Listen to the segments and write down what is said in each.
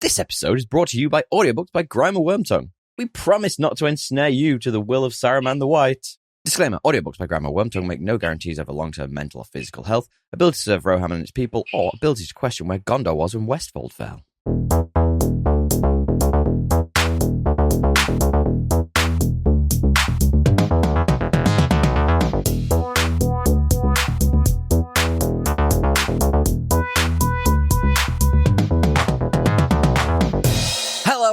This episode is brought to you by audiobooks by Grima Wormtongue. We promise not to ensnare you to the will of Saruman the White. Disclaimer, audiobooks by Grima Wormtongue make no guarantees over long-term mental or physical health, ability to serve Rohan and its people, or ability to question where Gondor was when Westfold fell.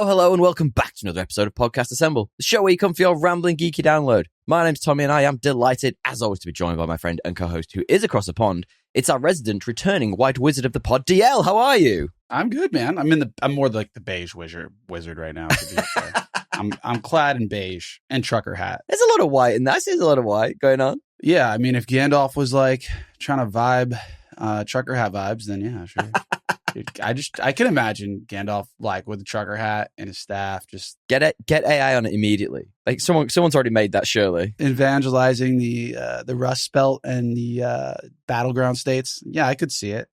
Hello, and welcome back to another episode of Podcast Assemble, the show where you come for your rambling geeky download. My name's Tommy, and I am delighted, as always, to be joined by my friend and co-host who is across the pond. It's our resident, returning White Wizard of the pod, DL. How are you? I'm good, man. I'm more like the beige wizard right now. To be fair. I'm clad in beige and trucker hat. There's a lot of white in that. There's a lot of white going on. Yeah, I mean, if Gandalf was like trying to vibe, trucker hat vibes, then yeah, sure. Dude, I can imagine Gandalf like with a trucker hat and his staff, just get AI on it immediately. Like someone's already made that, surely. Evangelizing the Rust Belt and the battleground states. Yeah, I could see it.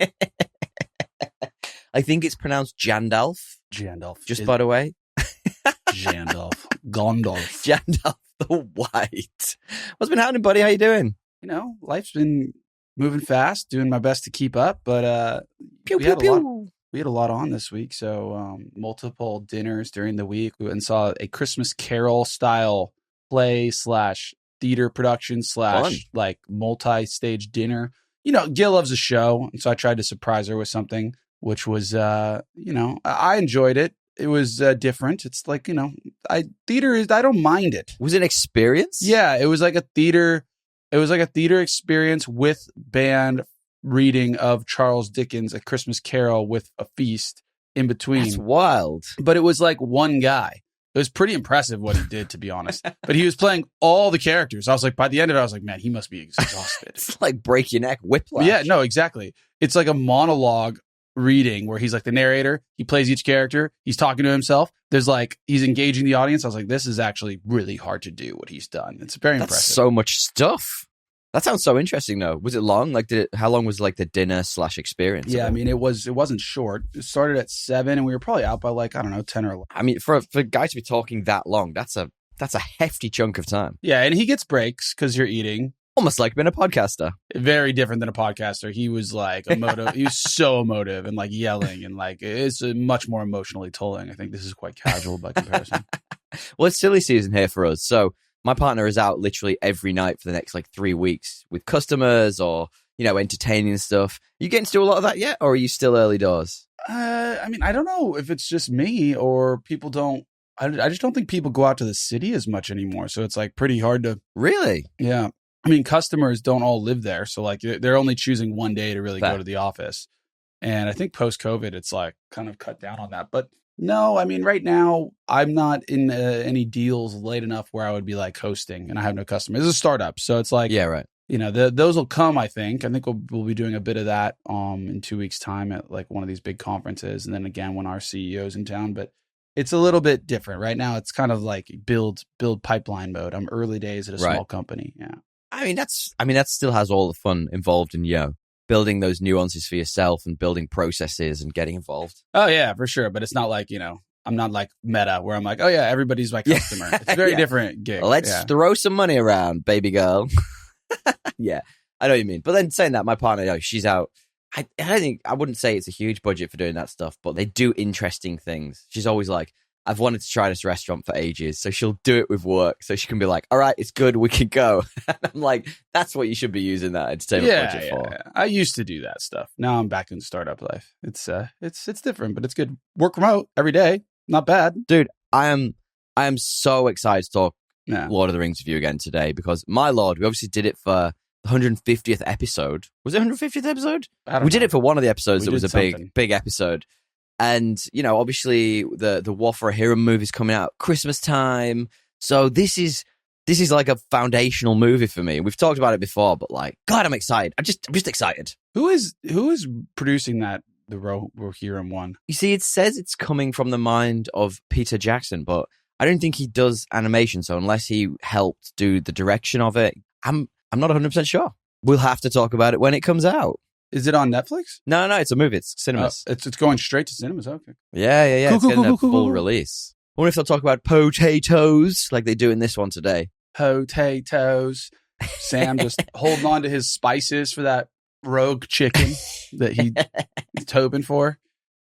I think it's pronounced Jandalf. Jandalf, by the way. Jandalf. Gondalf. Jandalf the White. What's been happening, buddy? How you doing? You know, life's been moving fast, doing my best to keep up, but we had a lot on this week. So multiple dinners during the week. We went and saw a Christmas Carol style play / theater production / like multi-stage dinner. You know, Gil loves a show, and so I tried to surprise her with something, which was I enjoyed it. It was different. It's like, I don't mind it. Was it an experience? Yeah, it was like a theater. It was like a theater experience with band reading of Charles Dickens' A Christmas Carol with a feast in between. That's wild. But it was like one guy. It was pretty impressive what he did, to be honest. But he was playing all the characters. I was like, by the end of it, I was like, man, he must be exhausted. It's like break your neck, whiplash. Yeah, no, exactly. It's like a monologue reading where he's like the narrator. He plays each character. He's talking to himself. There's like, he's engaging the audience. I was like, this is actually really hard to do what he's done. It's very impressive. That's so much stuff. That sounds so interesting, though. Was it long? Like, how long was like the dinner / experience? Yeah, I mean, it wasn't short. It started at 7, and we were probably out by like, I don't know, 10 or 11. I mean, for a guy to be talking that long, that's a hefty chunk of time. Yeah, and he gets breaks because you're eating. Almost like being a podcaster. Very different than a podcaster. He was like emotive. He was so emotive and like yelling, and like it's much more emotionally tolling. I think this is quite casual by comparison. Well, it's silly season here for us, so my partner is out literally every night for the next like 3 weeks with customers or, entertaining and stuff. You getting to do a lot of that yet, or are you still early doors? I mean, I don't know if it's just me or people don't. I just don't think people go out to the city as much anymore. So it's like pretty hard to. Really? Yeah. I mean, customers don't all live there. So like they're only choosing one day to really go to the office. And I think post-COVID, it's like kind of cut down on that. But no, I mean, right now, I'm not in any deals late enough where I would be like hosting and I have no customers. It's a startup. So it's like, yeah, right. Those will come, I think. I think we'll be doing a bit of that in 2 weeks' time at like one of these big conferences. And then again, when our CEO's in town. But it's a little bit different. Right now, it's kind of like build pipeline mode. I'm early days at a small company. Yeah. I mean, that still has all the fun involved in, building those nuances for yourself and building processes and getting involved. Oh, yeah, for sure. But it's not like, I'm not like Meta where I'm like, oh, yeah, everybody's my customer. It's a very different gig. Let's throw some money around, baby girl. Yeah, I know what you mean. But then saying that, my partner, she's out. I wouldn't say it's a huge budget for doing that stuff, but they do interesting things. She's always like, I've wanted to try this restaurant for ages. So she'll do it with work. So she can be like, all right, it's good. We can go. And I'm like, that's what you should be using that entertainment budget for. Yeah. I used to do that stuff. Now I'm back in startup life. It's different, but it's good. Work remote every day. Not bad. Dude, I am so excited to talk Lord of the Rings with you again today because my Lord, we obviously did it for the 150th episode. Was it 150th episode? We did it for one of the episodes that was a big episode. And, obviously the War for a Hero movie is coming out Christmas time. So this is like a foundational movie for me. We've talked about it before, but like, God, I'm excited. I'm just excited. Who is producing that, the Rohirrim one? You see, it says it's coming from the mind of Peter Jackson, but I don't think he does animation. So unless he helped do the direction of it, I'm not 100% sure. We'll have to talk about it when it comes out. Is it on Netflix? No, it's a movie. It's cinemas. It's going straight to cinemas. Okay. Yeah. It's getting a full release. I wonder if they'll talk about potatoes like they do in this one today. Potatoes. Sam just holding on to his spices for that rogue chicken that he's hoping for.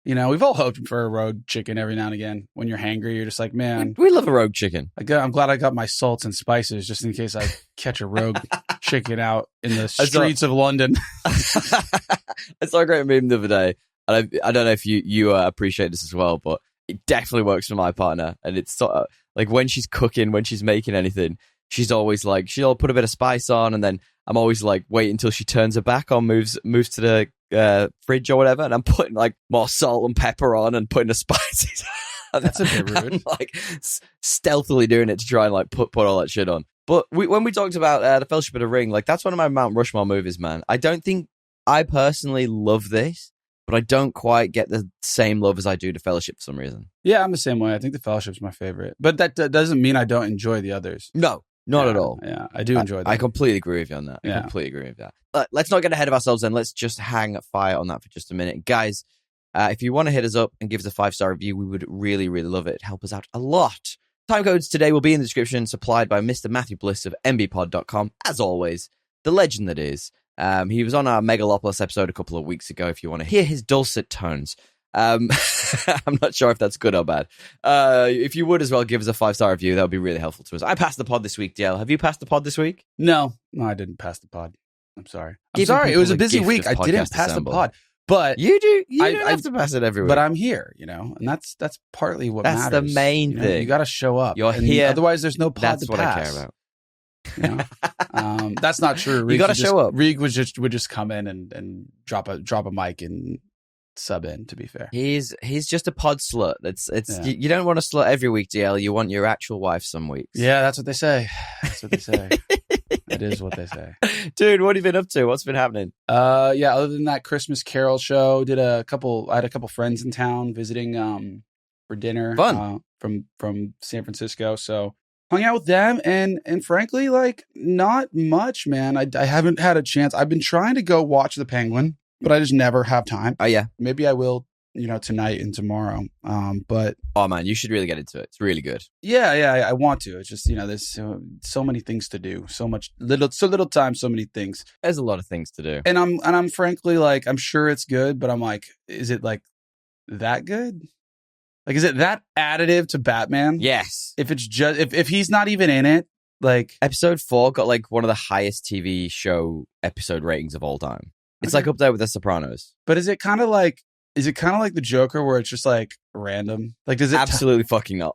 You know, we've all hoped for a rogue chicken every now and again. When you're hangry, you're just like, man. We love a rogue chicken. I'm glad I got my salts and spices just in case I catch a rogue chicken out in the streets of London. I saw a great meme the other day. And I don't know if you appreciate this as well, but it definitely works for my partner. And it's sort of like when she's cooking, when she's making anything, she's always like, she'll put a bit of spice on, and then I'm always like, wait until she turns her back on, moves to the fridge or whatever, and I'm putting like more salt and pepper on and putting the spices on. That's a bit rude. I'm, like stealthily doing it to try and like put all that shit on. But when we talked about the Fellowship of the Ring, like that's one of my Mount Rushmore movies, man. I don't think I personally love this, but I don't quite get the same love as I do to Fellowship for some reason. Yeah, I'm the same way. I think the Fellowship's my favorite, but that doesn't mean I don't enjoy the others. No. Not at all. Yeah, I do enjoy that. I completely agree with you on that. I completely agree with that. Let's not get ahead of ourselves then. Let's just hang fire on that for just a minute. Guys, if you want to hit us up and give us a 5-star review, we would really, really love it. It'd help us out a lot. Time codes today will be in the description, supplied by Mr. Matthew Bliss of mbpod.com. As always, the legend that is. He was on our Megalopolis episode a couple of weeks ago if you want to hear his dulcet tones. I'm not sure if that's good or bad. If you would as well give us a 5-star review, that would be really helpful to us. I passed the pod this week, DL. Have you passed the pod this week? No, I didn't pass the pod. I'm sorry. It was a busy week. I didn't pass the pod. But you do. You don't have to pass it every week. But I'm here, and that's partly what matters. That's the main thing. You got to show up. You're here. Otherwise, there's no pod to pass. That's what I care about. That's not true. You got to show up. Reeg would just come in and drop a mic and sub in. To be fair, he's just a pod slut. You don't want a slut every week, DL. You want your actual wife some weeks. Yeah, that's what they say. It is what they say. Dude, what have you been up to? What's been happening? Other than that Christmas Carol show, I had a couple friends in town visiting for dinner. Fun. From San Francisco. So hung out with them and frankly, like not much, man. I haven't had a chance. I've been trying to go watch The Penguin, but I just never have time. Oh yeah. Maybe I will, tonight and tomorrow. But oh man, you should really get into it. It's really good. Yeah, I want to. It's just, there's so many things to do, so little time, so many things. There's a lot of things to do. And I'm frankly like, I'm sure it's good, but I'm like, is it like that good? Like, is it that additive to Batman? Yes. If it's just if he's not even in it, like episode 4 got like one of the highest TV show episode ratings of all time. It's like up there with The Sopranos. But is it kind of like the Joker where it's just like random? Like, does it absolutely fucking not?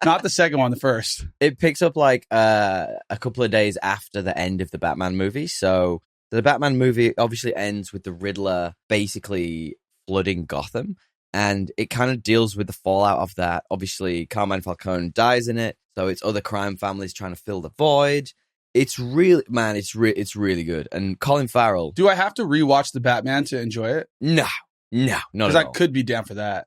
Not the second one, the first. It picks up like a couple of days after the end of the Batman movie. So the Batman movie obviously ends with the Riddler basically flooding Gotham. And it kind of deals with the fallout of that. Obviously, Carmine Falcone dies in it. So it's other crime families trying to fill the void. It's really, man, it's really good. And Colin Farrell. Do I have to rewatch the Batman to enjoy it? No, not at all. Because I could be down for that.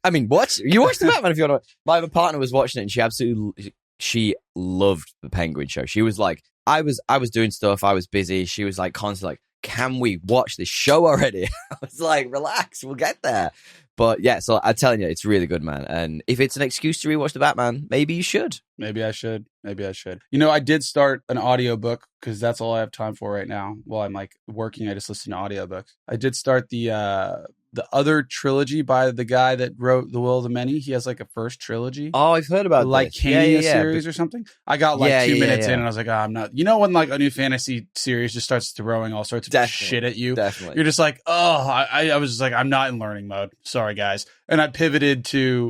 I mean, what? You watch the Batman if you want to. My partner was watching it and she loved the Penguin show. She was like, I was doing stuff. I was busy. She was like constantly like, can we watch this show already? I was like, relax, we'll get there. But yeah, so I'm telling you, it's really good, man. And if it's an excuse to rewatch the Batman, maybe you should. Maybe I should. I did start an audiobook because that's all I have time for right now. While I'm like working, I just listen to audiobooks. I did start the other trilogy by the guy that wrote The Will of the Many. He has like a first trilogy. Oh, I've heard about like Lycania series or something. I got like 2 minutes in and I was like, oh, I'm not. You know when like a new fantasy series just starts throwing all sorts of shit at you? Definitely. You're just like, oh, I was just like, I'm not in learning mode. Sorry, guys. And I pivoted to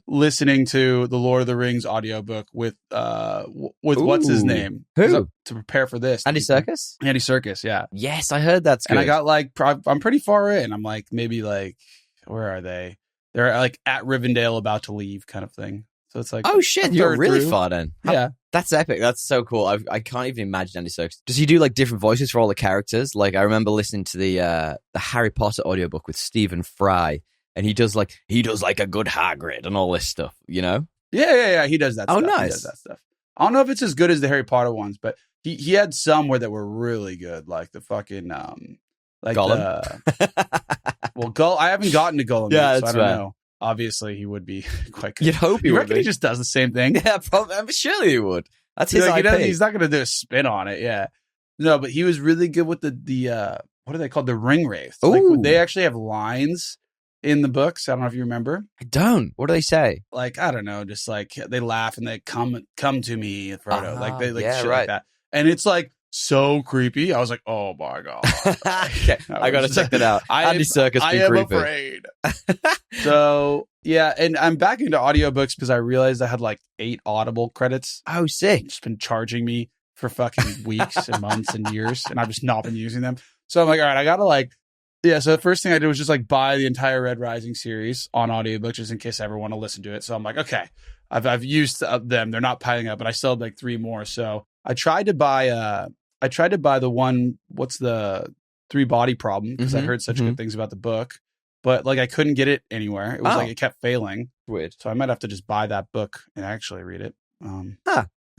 listening to the Lord of the Rings audiobook with what's his name? Who? To prepare for this. Andy Serkis? Andy Serkis, yeah. Yes, I heard that's good. And I got like, I'm pretty far in. I'm like, maybe like, where are they? They're like at Rivendell about to leave kind of thing. So it's like, oh shit, you're really far then. Yeah. That's epic. That's so cool. I can't even imagine Andy Serkis. Does he do like different voices for all the characters? Like I remember listening to the Harry Potter audiobook with Stephen Fry, and he does like a good Hagrid and all this stuff, you know? Yeah. He does that stuff. Oh, nice. He does that stuff. I don't know if it's as good as the Harry Potter ones, but He had some that were really good, like the fucking like Gollum. I haven't gotten to Gollum Yeah, yet, so I don't fair. know. Obviously, he would be quite good. You'd hope he you would reckon be. he just does the same thing? Yeah, probably. I mean, surely he would. That's his IP. He's not going to do a spin on it. Yeah, no, but he was really good with the what are they called? The ring wraith. Like, they actually have lines in the books. I don't know if you remember. I don't. What do they say? Like, I don't know, just like they laugh and they come to me, Frodo. Like they like shit like that, and it's like so creepy. I was like, oh my god. Okay, I gotta check that out. Andy Serkis I am afraid. So yeah, and I'm back into audiobooks because I realized I had like 8 Audible credits. Oh, sick! It's been charging me for fucking weeks and months and years, and I've just not been using them. So I'm like, all right, I gotta so the first thing I did was just like buy the entire Red Rising series on audiobook just in case I ever want to listen to it. So I'm like, okay, I've used them. They're not piling up, but I still have like 3 more. So I tried to buy the one, what's the 3 Body Problem, because I heard such good things about the book, but like I couldn't get it anywhere. It was like it kept failing. Weird. So I might have to just buy that book and actually read it.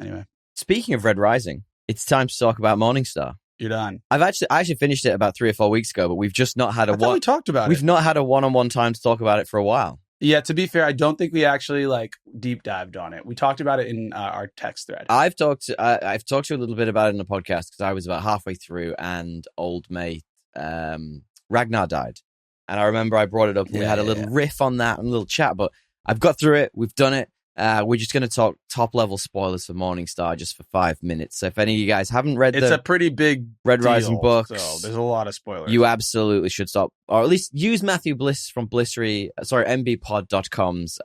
Anyway. Speaking of Red Rising, it's time to talk about Morningstar. You're done. I actually finished it about 3 or 4 weeks ago, but we've just not had we talked about We've not had a one-on-one time to talk about it for a while. Yeah, to be fair, I don't think we actually deep dived on it. We talked about it in our text thread. I've talked to you a little bit about it in the podcast because I was about halfway through and old mate Ragnar died. And I remember I brought it up and we had a little riff on that and a little chat, but I've got through it. We've done it. We're just going to talk top-level spoilers for Morningstar just for 5 minutes. So if any of you guys haven't read it's a pretty big Red Rising books, so there's a lot of spoilers. You absolutely should stop, or at least use Matthew Bliss from mbpod.com's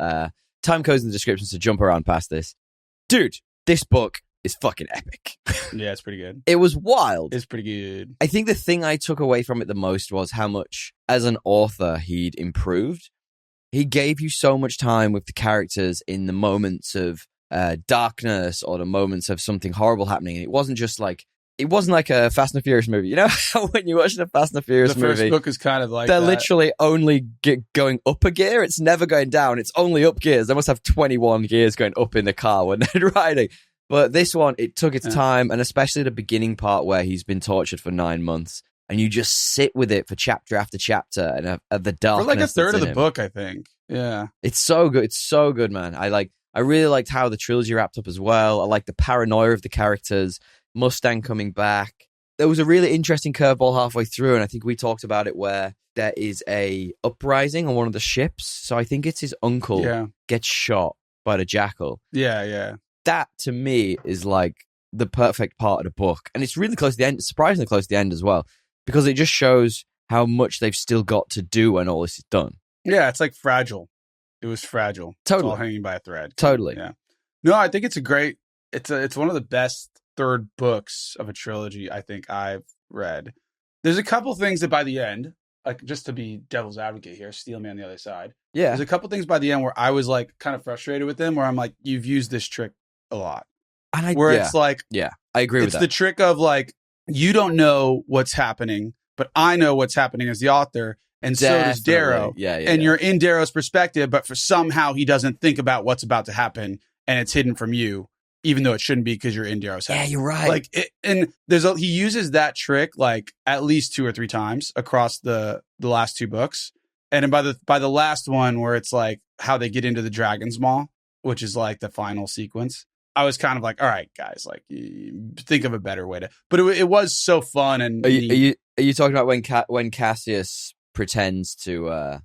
time codes in the description to jump around past this. Dude, this book is fucking epic. Yeah, it's pretty good. It was wild. It's pretty good. I think the thing I took away from it the most was how much, as an author, he'd improved. He gave you so much time with the characters in the moments of darkness or the moments of something horrible happening. And it wasn't like a Fast and Furious movie. You know how when you watch the Fast and Furious movie, the first book is kind of like they're literally only going up a gear. It's never going down. It's only up gears. They must have 21 gears going up in the car when they're riding. But this one, it took its time, and especially the beginning part where he's been tortured for 9 months. And you just sit with it for chapter after chapter and of the darkness. For like a third of the book, I think. Yeah. It's so good. It's so good, man. I really liked how the trilogy wrapped up as well. I like the paranoia of the characters. Mustang coming back. There was a really interesting curveball halfway through, and I think we talked about it, where there is a uprising on one of the ships. So I think it's his uncle gets shot by the jackal. Yeah, yeah. That, to me, is like the perfect part of the book. And it's really close to the end, surprisingly close to the end as well, because it just shows how much they've still got to do when all this is done. Yeah, it's like Fragile. It was Fragile. Totally. It's all hanging by a thread. Totally. Yeah. No, I think it's it's one of the best third books of a trilogy I think I've read. There's a couple things that by the end, like just to be devil's advocate here, steel me on the other side. Yeah. There's a couple things by the end where I was like kind of frustrated with them, where I'm like, you've used this trick a lot. And it's like, yeah, I agree with that. It's the trick of like, you don't know what's happening, but I know what's happening as the author. And so does Darrow. And you're in Darrow's perspective, but for somehow he doesn't think about what's about to happen and it's hidden from you, even though it shouldn't be because you're in Darrow's head. Yeah, you're right. Like, he uses that trick like at least 2 or 3 times across the last 2 books. And then by the last one, where it's like how they get into the Dragon's Maw, which is like the final sequence, I was kind of like, all right, guys, like think of a better way to. But it was so fun. And are you talking about when Cassius pretends to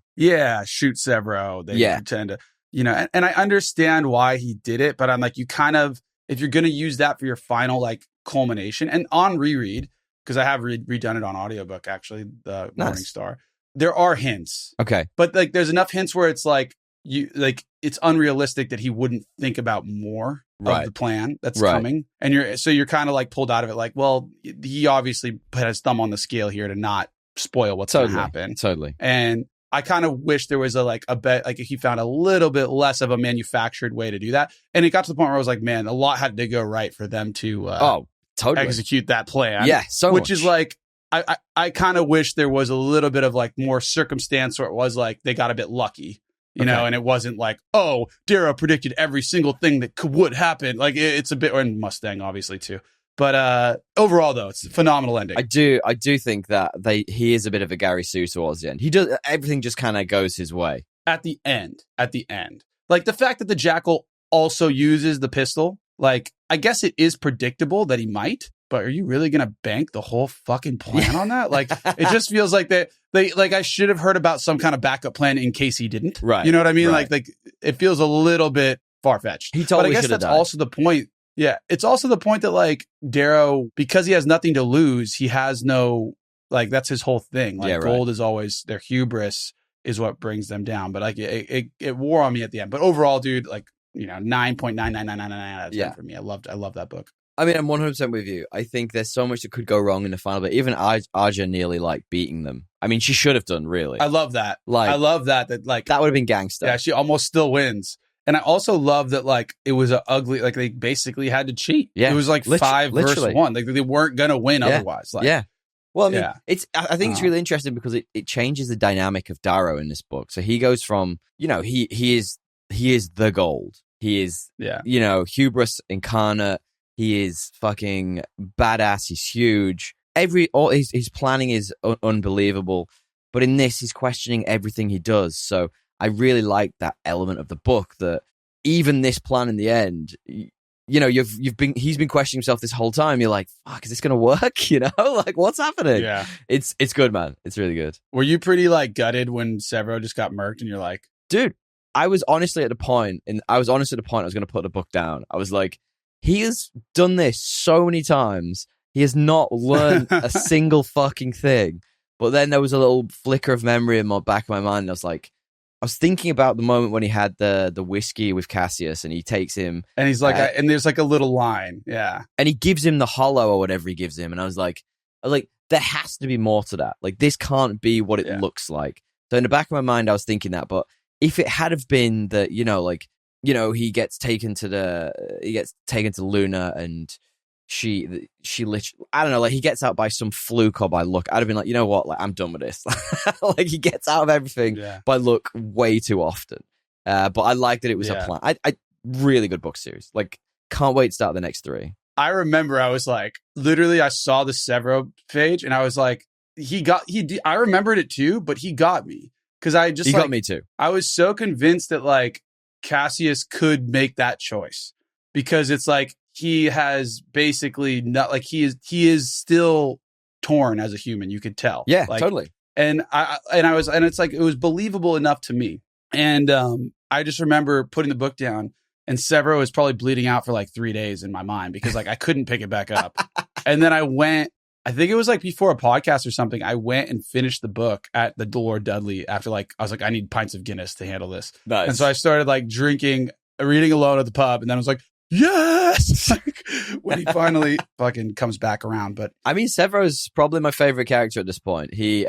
shoot Severo? They pretend to, and I understand why he did it, but I'm like, you kind of, if you're going to use that for your final like culmination, and on reread, because I have redone it on audiobook actually, the Morningstar, there are hints. Okay, but like there's enough hints where it's like it's unrealistic that he wouldn't think about more of the plan that's coming, and you're kind of like pulled out of it, like, well, he obviously put his thumb on the scale here to not spoil what's going to happen. Totally. And I kind of wish there was a bet, like he found a little bit less of a manufactured way to do that. And it got to the point where I was like, man, a lot had to go right for them to execute that plan. Yeah, which is like, I kind of wish there was a little bit of like more circumstance where it was like they got a bit lucky. You know, and it wasn't like, oh, Darrow predicted every single thing that would happen. Like it's a bit, and Mustang obviously too. But overall, though, it's a phenomenal ending. I do think that he is a bit of a Gary Sue towards the end. He does everything just kind of goes his way at the end. Like the fact that the Jackal also uses the pistol. Like, I guess it is predictable that he might, but are you really gonna bank the whole fucking plan on that? Like, it just feels like they like I should have heard about some kind of backup plan in case he didn't. Right. You know what I mean? Right. Like it feels a little bit far fetched. He totally but I guess that's also the point. Yeah, it's also the point that like Darrow, because he has nothing to lose, he has no, like, that's his whole thing. Like, gold is always their hubris is what brings them down. But like it wore on me at the end. But overall, dude, like, 9.99999 out of 10 for me. I love that book. I mean, I'm 100% with you. I think there's so much that could go wrong in the final, but even Arja nearly like beating them. I mean, she should have done, really. I love that. Like, I love that like that would have been gangster. Yeah, she almost still wins. And I also love that, like, it was an ugly, like, they basically had to cheat. Yeah. It was like 5 versus 1. Like, they weren't going to win otherwise. Like, yeah. Well, I mean, I think it's really interesting because it changes the dynamic of Darrow in this book. So he goes from, he is the gold. He is, hubris incarnate. He is fucking badass. He's huge. His planning is unbelievable. But in this, he's questioning everything he does. So I really like that element of the book, that even this plan in the end, he's been questioning himself this whole time. You're like, fuck, is this going to work? Like, what's happening? Yeah. It's good, man. It's really good. Were you pretty like gutted when Severo just got murked and you're like, dude, I was honestly at the point I was going to put the book down. I was like, he has done this so many times. He has not learned a single fucking thing. But then there was a little flicker of memory in my back of my mind. And I was like, I was thinking about the moment when he had the whiskey with Cassius and he takes him. And he's like, and there's like a little line. Yeah. And he gives him the hollow or whatever he gives him. And I was like, there has to be more to that. Like, this can't be what it looks like. So in the back of my mind, I was thinking that. But if it had have been that, he gets taken to Luna and she literally, I don't know, like, he gets out by some fluke or by luck. I'd have been like, you know what, like, I'm done with this. Like, he gets out of everything by luck way too often. But I like that it was a plan. I really good book series. Like, can't wait to start the next 3. I remember I was like, literally, I saw the Severo page and I was like, I remembered it too, but he got me. Because he got me too. I was so convinced that like Cassius could make that choice, because it's like he has basically not, like, he is still torn as a human. You could tell. Yeah, like, totally. And it's like, it was believable enough to me. And I just remember putting the book down, and Severo was probably bleeding out for like 3 days in my mind, because like I couldn't pick it back up. And then I think it was like before a podcast or something, I went and finished the book at the Lord Dudley after, like, I was like, I need pints of Guinness to handle this. Nice. And so I started like reading alone at the pub, and then I was like, yes! Like, when he finally fucking comes back around. But I mean, Severo's probably my favorite character at this point. He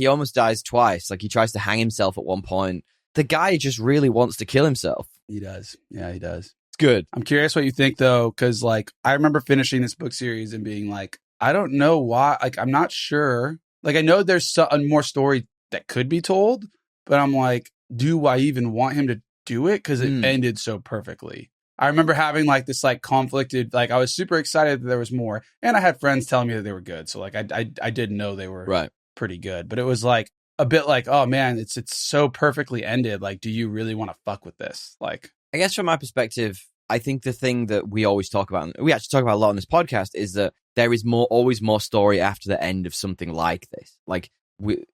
almost dies twice. Like, he tries to hang himself at one point. The guy just really wants to kill himself. He does. Yeah, he does. It's good. I'm curious what you think, though, because like I remember finishing this book series and being like, I don't know why. Like, I'm not sure. Like, I know there's more story that could be told, but I'm like, do I even want him to do it? Because it ended so perfectly. I remember having like this like conflicted, like, I was super excited that there was more, and I had friends telling me that they were good. So like I didn't know they were pretty good, but it was like a bit like, oh man, it's so perfectly ended. Like, do you really want to fuck with this? Like, I guess from my perspective, I think the thing that we always talk about, and we actually talk about a lot on this podcast, is that there is always more story after the end of something like this. Like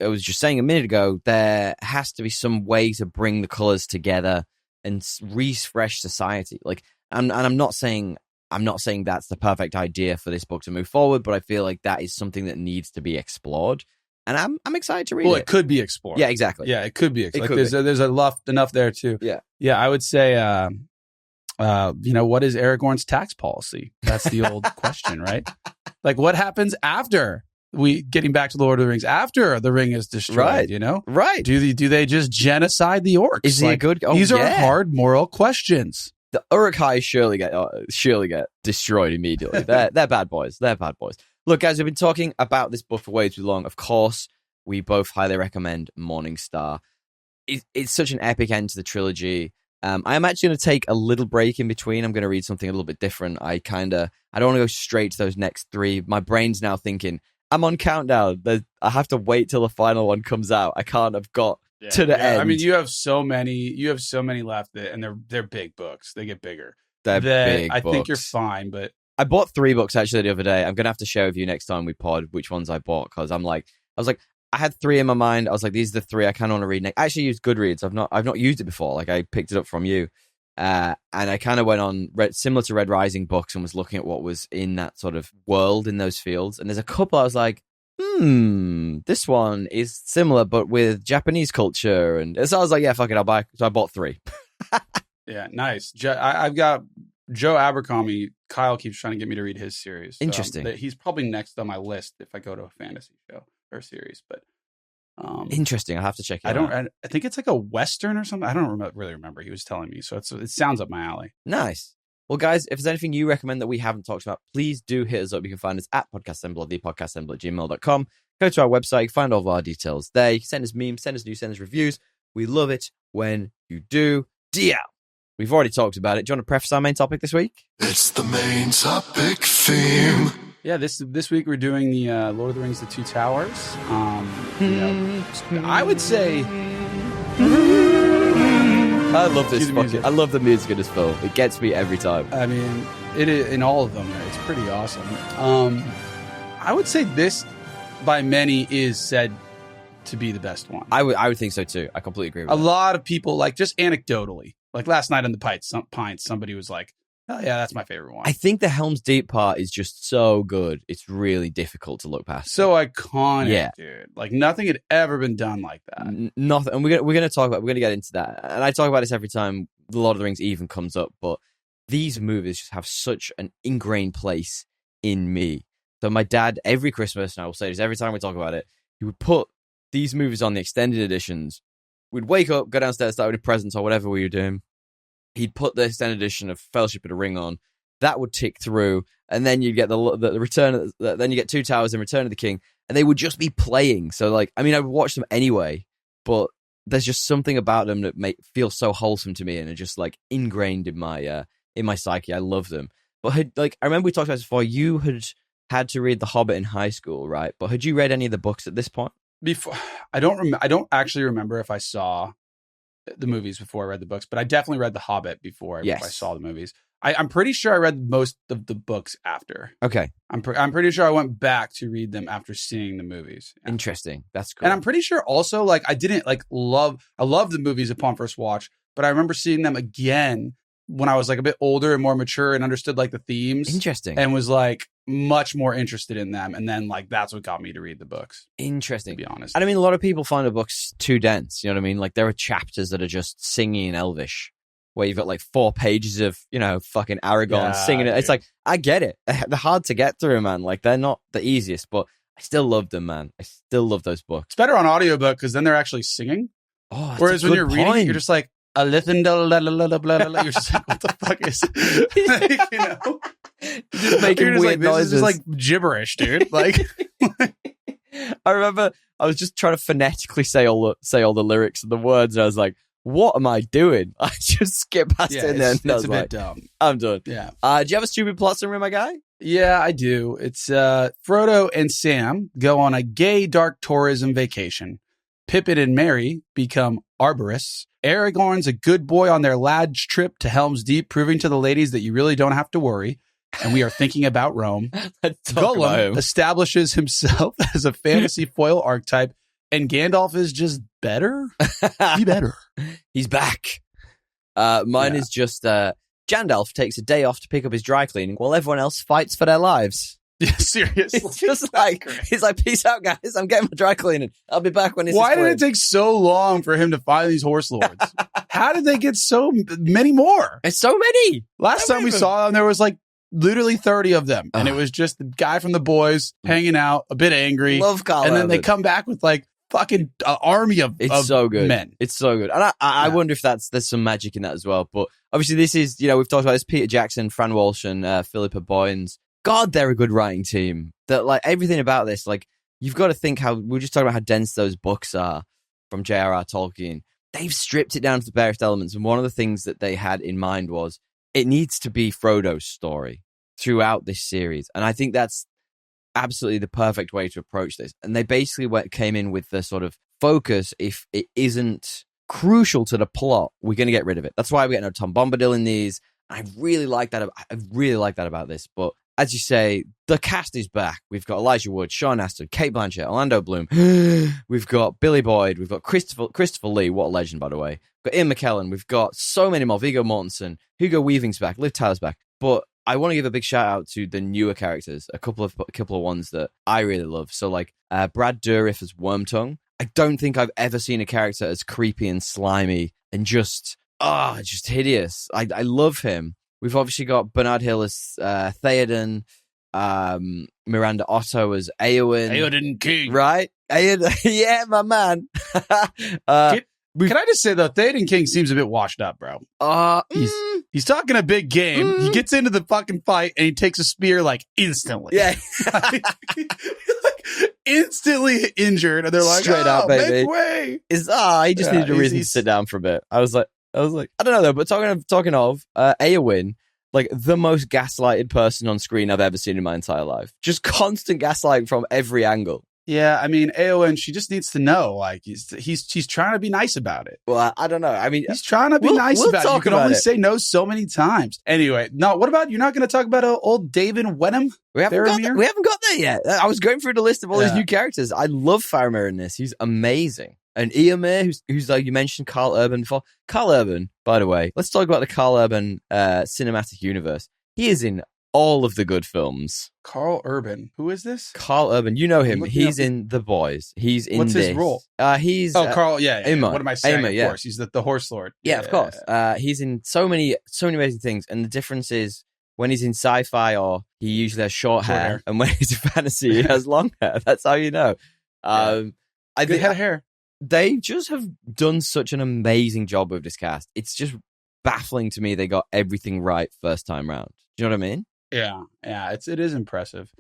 I was just saying a minute ago, there has to be some way to bring the colors together and refresh society. Like, I'm not saying that's the perfect idea for this book to move forward, but I feel like that is something that needs to be explored, and I'm excited to read it. Well, it could be explored. Yeah, exactly. Yeah, it could be explored. There's enough there too. Yeah. I would say, what is Aragorn's tax policy? That's the old question, right? Like, what happens after getting back to the Lord of the Rings, after the ring is destroyed, right? Right. Do they just genocide the orcs? Is he a good? These are hard moral questions. The Uruk-hai surely get destroyed immediately. They're bad boys. They're bad boys. Look, guys, we've been talking about this book for way too long. Of course, we both highly recommend Morning Star. It's such an epic end to the trilogy. I am actually going to take a little break in between. I'm going to read something a little bit different. I don't want to go straight to those next three. My brain's now thinking, I'm on countdown. I have to wait till the final one comes out. I can't have got to the end. I mean, you have so many left, and they're big books. They get bigger. They're big I books. think you're fine, but I bought 3 books actually the other day. I'm going to have to share with you next time we pod which ones I bought, because I was like, I had 3 in my mind. I was like, these are the 3 I kind of want to read next. I actually used Goodreads. I've not used it before. Like, I picked it up from you. And I kind of went on, similar to Red Rising books, and was looking at what was in that sort of world in those fields. And there's a couple I was like, this one is similar, but with Japanese culture. And so I was like, yeah, fuck it, I'll buy. So I bought 3. Yeah, nice. I've got Joe Abercrombie. Kyle keeps trying to get me to read his series. Interesting. He's probably next on my list if I go to a fantasy show or series. But interesting. I'll have to check it out. I think it's like a Western or something. I don't really remember. He was telling me. So it sounds up my alley. Nice. Well, guys, if there's anything you recommend that we haven't talked about, please do hit us up. You can find us at podcastemble, thepodcastemble@gmail.com. Go to our website, find all of our details there. You can send us memes, send us news, send us reviews. We love it when you do. DL. We've already talked about it. Do you want to preface our main topic this week? It's the main topic theme. Yeah, this week we're doing the Lord of the Rings: The Two Towers. I would say I love this I love the music in this film. It gets me every time. I mean, it is, in all of them. It's pretty awesome. I would say this, by many, is said to be the best one. I would think so too. I completely agree with that. A lot of people, like, just anecdotally, like last night on the Pints, somebody was like, oh yeah, that's my favorite one. I think the Helm's Deep part is just so good. It's really difficult to look past. So iconic, dude. Like, nothing had ever been done like that. Nothing. And we're going to get into that. And I talk about this every time The Lord of the Rings even comes up, but these movies just have such an ingrained place in me. So my dad, every Christmas, and I will say this every time we talk about it, he would put these movies on the extended editions. We'd wake up, go downstairs, start with presents or whatever we were doing. He'd put the extended edition of Fellowship of the Ring on. That would tick through, and then you'd get the Return. Then you get Two Towers and Return of the King, and they would just be playing. So, like, I mean, I would watch them anyway, but there's just something about them that feel so wholesome to me, and are just like ingrained in my psyche. I love them. But I remember we talked about this before. You had to read The Hobbit in high school, right? But had you read any of the books at this point? Before, I don't actually remember if I saw the movies before I read the books, but I definitely read The Hobbit before I saw the movies. I'm pretty sure I read most of the books after. Okay. I'm pretty sure I went back to read them after seeing the movies. Yeah. Interesting. That's cool. And I'm pretty sure also, like, I didn't love the movies upon first watch, but I remember seeing them again when I was like a bit older and more mature and understood like the themes. Interesting. And was like much more interested in them. And then like that's what got me to read the books. Interesting. To be honest. And I mean, a lot of people find the books too dense. You know what I mean? Like, there are chapters that are just singing in Elvish, where you've got like 4 pages of, fucking Aragorn singing it. Dude. It's like, I get it. They're hard to get through, man. Like, they're not the easiest, but I still love them, man. I still love those books. It's better on audiobook because then they're actually singing. Oh, that's whereas a when good you're point. reading, you're just like, a little blah, blah, blah, blah, blah. You're just like, what the fuck is like, just making you're just weird like, noises. This is just like gibberish, dude. Like, I remember I was just trying to phonetically say all the lyrics and the words, and I was like, what am I doing? I just skipped past it, and then it's a bit dumb. I'm done. Yeah. Do you have a stupid plot summary, my guy? Yeah, I do. It's Frodo and Sam go on a gay dark tourism vacation. Pippin and Merry become arborists. Aragorn's a good boy on their lad's trip to Helm's Deep, proving to the ladies that you really don't have to worry. And we are thinking about Rome. Gollum establishes himself as a fantasy foil archetype, and Gandalf is just better. Be better. He's back. Mine is just Gandalf takes a day off to pick up his dry cleaning while everyone else fights for their lives. Yeah, seriously. It's just like, he's like, peace out, guys. I'm getting my dry cleaning. I'll be back when it's Why did it take so long for him to find these horse lords? How did they get so many more? It's so many. Last time we saw them, there was like literally 30 of them. And it was just the guy from the boys hanging out, a bit angry. Love Carl. And then they come back with like fucking army of so good. Men. It's so good. And I wonder if there's some magic in that as well. But obviously this is, we've talked about this, Peter Jackson, Fran Walsh, and Philippa Boyens. God, they're a good writing team. That, like, everything about this, like, you've got to think how, we were just talking about how dense those books are from J.R.R. Tolkien. they've stripped it down to the barest elements. And one of the things that they had in mind was it needs to be Frodo's story throughout this series. And I think that's absolutely the perfect way to approach this. And they basically came in with the sort of focus, if it isn't crucial to the plot, we're going to get rid of it. That's why we get no Tom Bombadil in these. I really like that. I really like that about this. But as you say, the cast is back. We've got Elijah Wood, Sean Astin, Cate Blanchett, Orlando Bloom. We've got Billy Boyd. We've got Christopher Lee. What a legend, by the way. We've got Ian McKellen. We've got so many more. Viggo Mortensen. Hugo Weaving's back. Liv Tyler's back. But I want to give a big shout out to the newer characters. A couple of ones that I really love. So like Brad Dourif as Wormtongue. I don't think I've ever seen a character as creepy and slimy and just hideous. I love him. We've obviously got Bernard Hill as Theoden, Miranda Otto as Éowyn. Theoden King. Right? Yeah, my man. Can I just say, though, Theoden King seems a bit washed up, bro. He's talking a big game. He gets into the fucking fight, and he takes a spear, like, instantly. Yeah. Instantly injured, and they're like, straight up, baby. Make way. He just needed a reason to sit down for a bit. I was like, I don't know though, but talking of Éowyn, like the most gaslighted person on screen I've ever seen in my entire life. Just constant gaslighting from every angle. Yeah, I mean, Éowyn, she just needs to know, like, he's trying to be nice about it. Well, I don't know. I mean, he's trying to be nice about it. You can only say no so many times. Anyway, no, what about, you're not going to talk about old David Wenham? We haven't got there yet. I was going through the list of all these new characters. I love Faramir in this. He's amazing. And Eomer, who's like you mentioned, Carl Urban before. Carl Urban, by the way, let's talk about the Carl Urban cinematic universe. He is in all of the good films. Carl Urban. Who is this? Carl Urban. You know him. He's in The Boys. He's in What's his role? He's... Carl, yeah. Aemon. What am I saying? Aemon, of course. He's the Horse Lord. Yeah, of course. He's in so many amazing things. And the difference is when he's in sci-fi, or he usually has short hair. And when he's in fantasy, he has long hair. That's how you know. Good head of hair. They just have done such an amazing job with this cast. It's just baffling to me they got everything right first time round. Do you know what I mean? Yeah, it is impressive.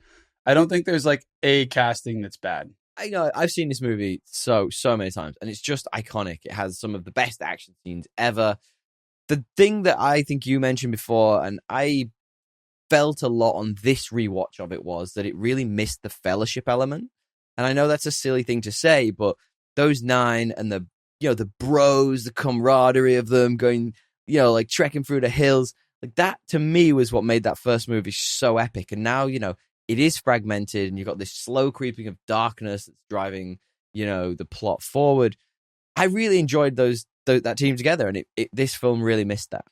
I don't think there's like a casting that's bad. I know I've seen this movie so many times, and it's just iconic. It has some of the best action scenes ever. The thing that I think you mentioned before, and I felt a lot on this rewatch of it, was that it really missed the fellowship element. And I know that's a silly thing to say, but those 9 and the bros, the camaraderie of them going, like trekking through the hills, like that to me was what made that first movie so epic. And now, it is fragmented, and you've got this slow creeping of darkness that's driving, the plot forward. I really enjoyed that team together, and this film really missed that.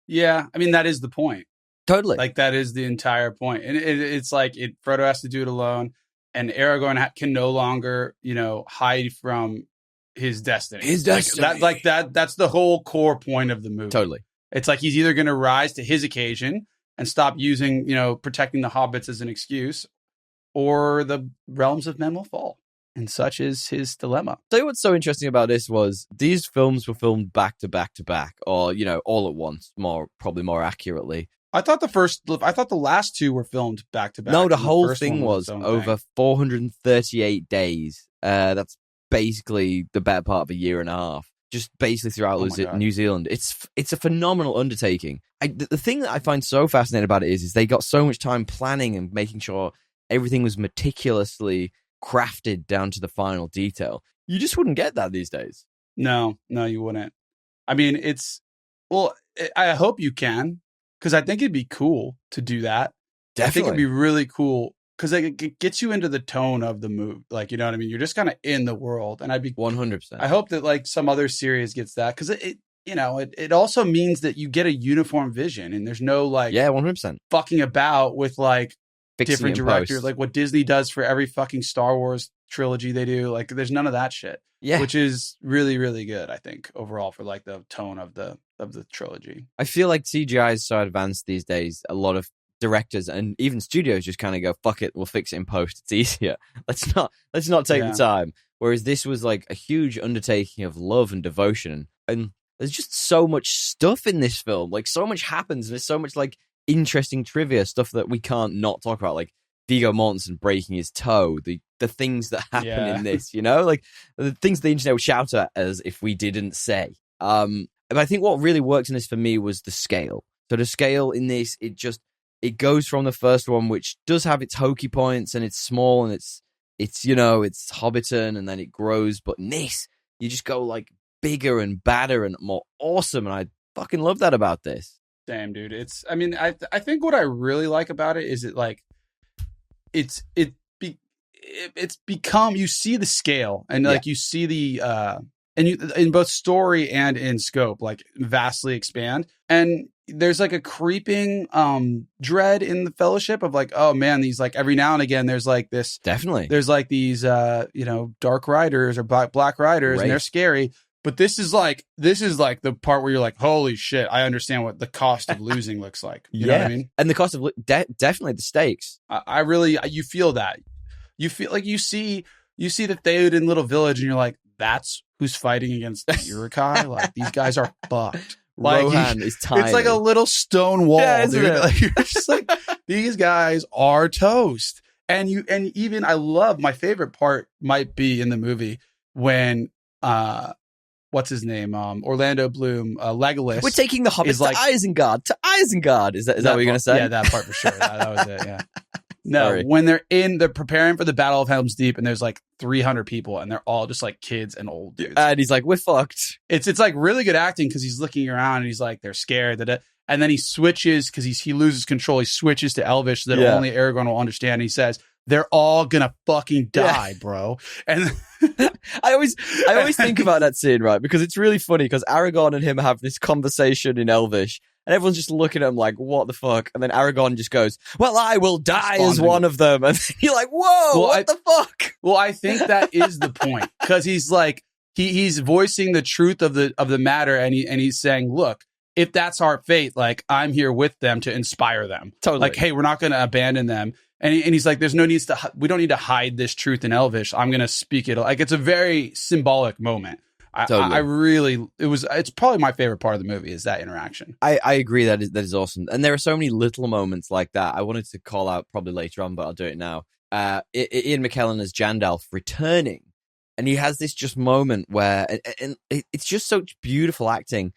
Yeah, I mean, that is the point. Totally. Like, that is the entire point. And it's like Frodo has to do it alone, and Aragorn can no longer, hide from his destiny. That's the whole core point of the movie. Totally. It's like he's either going to rise to his occasion and stop using, protecting the hobbits as an excuse, or the realms of men will fall. And such is his dilemma. Tell you what's so interesting about this was these films were filmed back to back to back, or, all at once, probably more accurately. I thought the last 2 were filmed back to back. No, the whole thing was over 438 days. That's basically the better part of a year and a half. Just basically throughout New Zealand. It's a phenomenal undertaking. The thing that I find so fascinating about it is they got so much time planning and making sure everything was meticulously crafted down to the final detail. You just wouldn't get that these days. No, you wouldn't. I mean, I hope you can, because I think it'd be cool to do that. Definitely. I think it'd be really cool, because it gets you into the tone of the movie. Like, you know what I mean? You're just kind of in the world. And 100%. I hope that like some other series gets that, because it also means that you get a uniform vision, and there's no 100% fucking about with like fixing different directors, like what Disney does for every fucking Star Wars trilogy they do. Like, there's none of that shit. Yeah, which is really, really good, I think, overall, for like the tone of the trilogy. I feel like CGI is so advanced these days. A lot of directors and even studios just kind of go, fuck it, we'll fix it in post. It's easier. Let's not take the time. Whereas this was like a huge undertaking of love and devotion. And there's just so much stuff in this film. Like, so much happens, and there's so much like interesting trivia stuff that we can't not talk about. Like, Viggo Mortensen breaking his toe, the things that happen in this, like the things the internet would shout at us if we didn't say. But I think what really worked in this for me was the scale. So the scale in this, it goes from the first one, which does have its hokey points and it's small and it's Hobbiton, and then it grows. But in this, you just go like bigger and badder and more awesome. And I fucking love that about this. Damn, dude. I think what I really like about it is it's become, you see the scale and like you see the and you, in both story and in scope, like vastly expand. And there's like a creeping dread in the Fellowship of like, oh man, these like every now and again there's like this, definitely there's like these dark riders or black riders, and they're scary. But this is like the part where you're like, holy shit, I understand what the cost of losing looks like. You know what I mean? And the cost of definitely the stakes. I really, you feel that. You feel like you see the Theoden little village, and you're like, that's who's fighting against the Uruk-hai. Like, these guys are fucked. Like, Rohan is tiny. It's like a little stone wall, dude. Like, you're just like, these guys are toast. And even I love, my favorite part might be in the movie when what's his name? Orlando Bloom, Legolas. We're taking the hobbits to Isengard. To Isengard. Is that what you're going to say? Yeah, that part for sure. That was it. Yeah. No, when they're preparing for the Battle of Helm's Deep, and there's like 300 people, and they're all just like kids and old dudes. And he's like, we're fucked. It's like really good acting, because he's looking around and he's like, they're scared. And then he switches, because he loses control. He switches to Elvish so that only Aragorn will understand. And he says, they're all gonna fucking die, bro. And I always think about that scene, right? Because it's really funny, because Aragorn and him have this conversation in Elvish, and everyone's just looking at him like, what the fuck? And then Aragorn just goes, well, I will die as one of them. And then you're like, whoa, what the fuck? Well, I think that is the point, because he's like, he's voicing the truth of the matter, and he's saying, look, if that's our fate, like, I'm here with them to inspire them. Totally. Like, hey, we're not going to abandon them. And he's like, there's no need we don't need to hide this truth in Elvish. I'm going to speak it. Like, it's a very symbolic moment. Totally. It's probably my favorite part of the movie, is that interaction. I agree. That is awesome. And there are so many little moments like that. I wanted to call out probably later on, but I'll do it now. Ian McKellen as Gandalf returning, and he has this just moment where, and it's just such beautiful acting.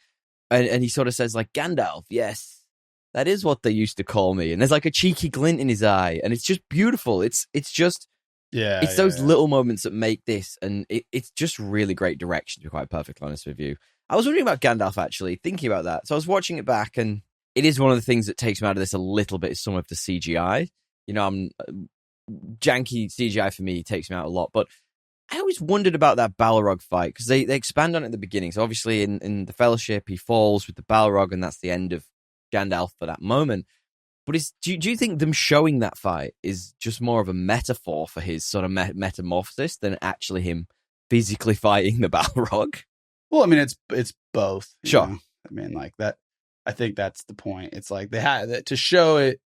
And he sort of says like, Gandalf, yes, that is what they used to call me. And there's like a cheeky glint in his eye, and it's just beautiful. It's just, it's those little moments that make this, and it's just really great direction, to be quite perfectly honest with you. I was wondering about Gandalf, actually, thinking about that. So I was watching it back, and it is one of the things that takes me out of this a little bit, is some of the CGI. Janky CGI for me takes me out a lot, but I always wondered about that Balrog fight, because they expand on it at the beginning. So obviously in the Fellowship, he falls with the Balrog, and that's the end of Gandalf for that moment. But do you think them showing that fight is just more of a metaphor for his sort of metamorphosis than actually him physically fighting the Balrog? Well, I mean, it's both. Sure. I mean, like that. I think that's the point. It's like they had to show it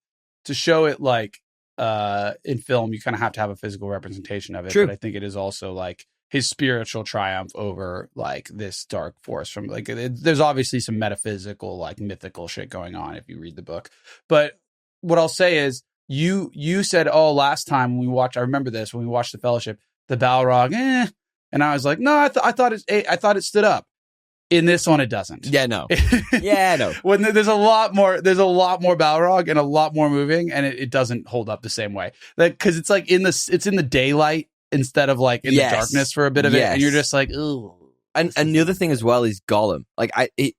like in film, you kind of have to have a physical representation of it. True. But I think it is also like his spiritual triumph over like this dark force from like, there's obviously some metaphysical, like mythical shit going on if you read the book. But what I'll say is you said, oh, last time when we watched, I remember this, when we watched the Fellowship, the Balrog, and I was like, no, I thought it stood up. In this one, it doesn't. Yeah, no. Yeah, no. When there's a lot more Balrog and a lot more moving, and it doesn't hold up the same way. Like, because it's like it's in the daylight instead of like in the darkness for a bit of it, and you're just like, ooh. And the other thing as well is Gollum. Like,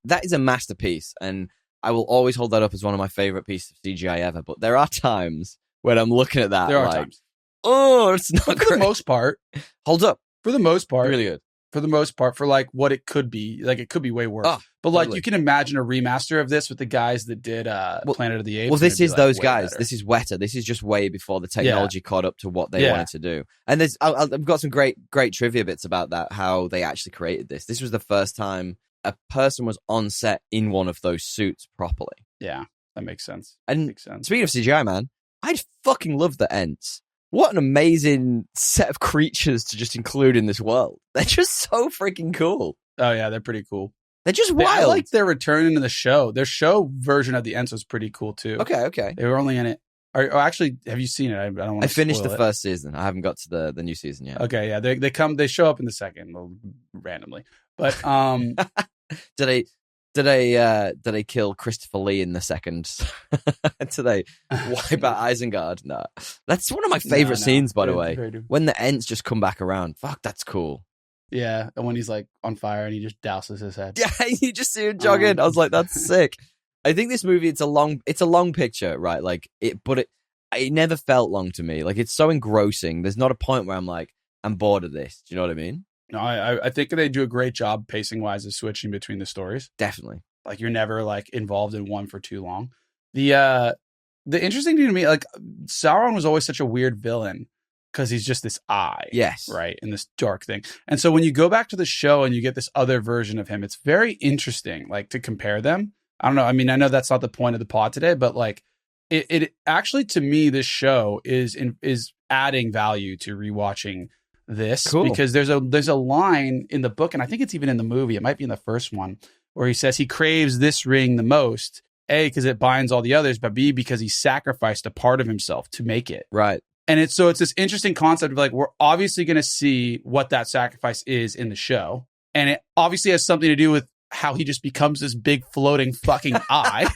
that is a masterpiece, and I will always hold that up as one of my favorite pieces of CGI ever. But there are times when I'm looking at that, times. Oh, it's not great. For the most part, holds up. For the most part, really good. For the most part, for like what it could be, like it could be way worse. But like you can imagine a remaster of this with the guys that did Planet of the Apes. Well, this is those guys. Better. This is wetter. This is just way before the technology caught up to what they wanted to do. And I've got some great trivia bits about that, how they actually created this. This was the first time a person was on set in one of those suits properly. Yeah, that makes sense. And speaking of CGI, man, I fucking love the Ents. What an amazing set of creatures to just include in this world. They're just so freaking cool. Oh, yeah, they're pretty cool. They're just wild. I like their return into the show. Their show version of the Ents was pretty cool, too. Okay. They were only in it Actually, have you seen it? I don't want to. I finished the spoil it. first season. I haven't got to the new season yet. Okay, yeah, they show up in the second randomly, but did they kill Christopher Lee in the second? Did they wipe out Isengard? No, that's one of my favorite scenes, by the way. When the Ents just come back around, fuck, that's cool. Yeah, and when he's like on fire and he just douses his head. Yeah, you just see him jogging. I was like, that's sick. I think this movie, it's a long picture, right? Like it never felt long to me. Like it's so engrossing. There's not a point where I'm like, I'm bored of this. Do you know what I mean? No, I think they do a great job pacing wise of switching between the stories. Definitely. Like you're never like involved in one for too long. The interesting thing to me, like Sauron was always such a weird villain because he's just this eye. Yes. Right. And this dark thing. And so when you go back to the show and you get this other version of him, it's very interesting, like to compare them. I don't know. I mean, I know that's not the point of the pod today, but like it actually, to me, this show is adding value to rewatching this. Cool. Because there's a line in the book, and I think it's even in the movie. It might be in the first one, where he says he craves this ring the most, A, because it binds all the others, but B, because he sacrificed a part of himself to make it. Right. And it's this interesting concept of like, we're obviously going to see what that sacrifice is in the show. And it obviously has something to do with how he just becomes this big floating fucking eye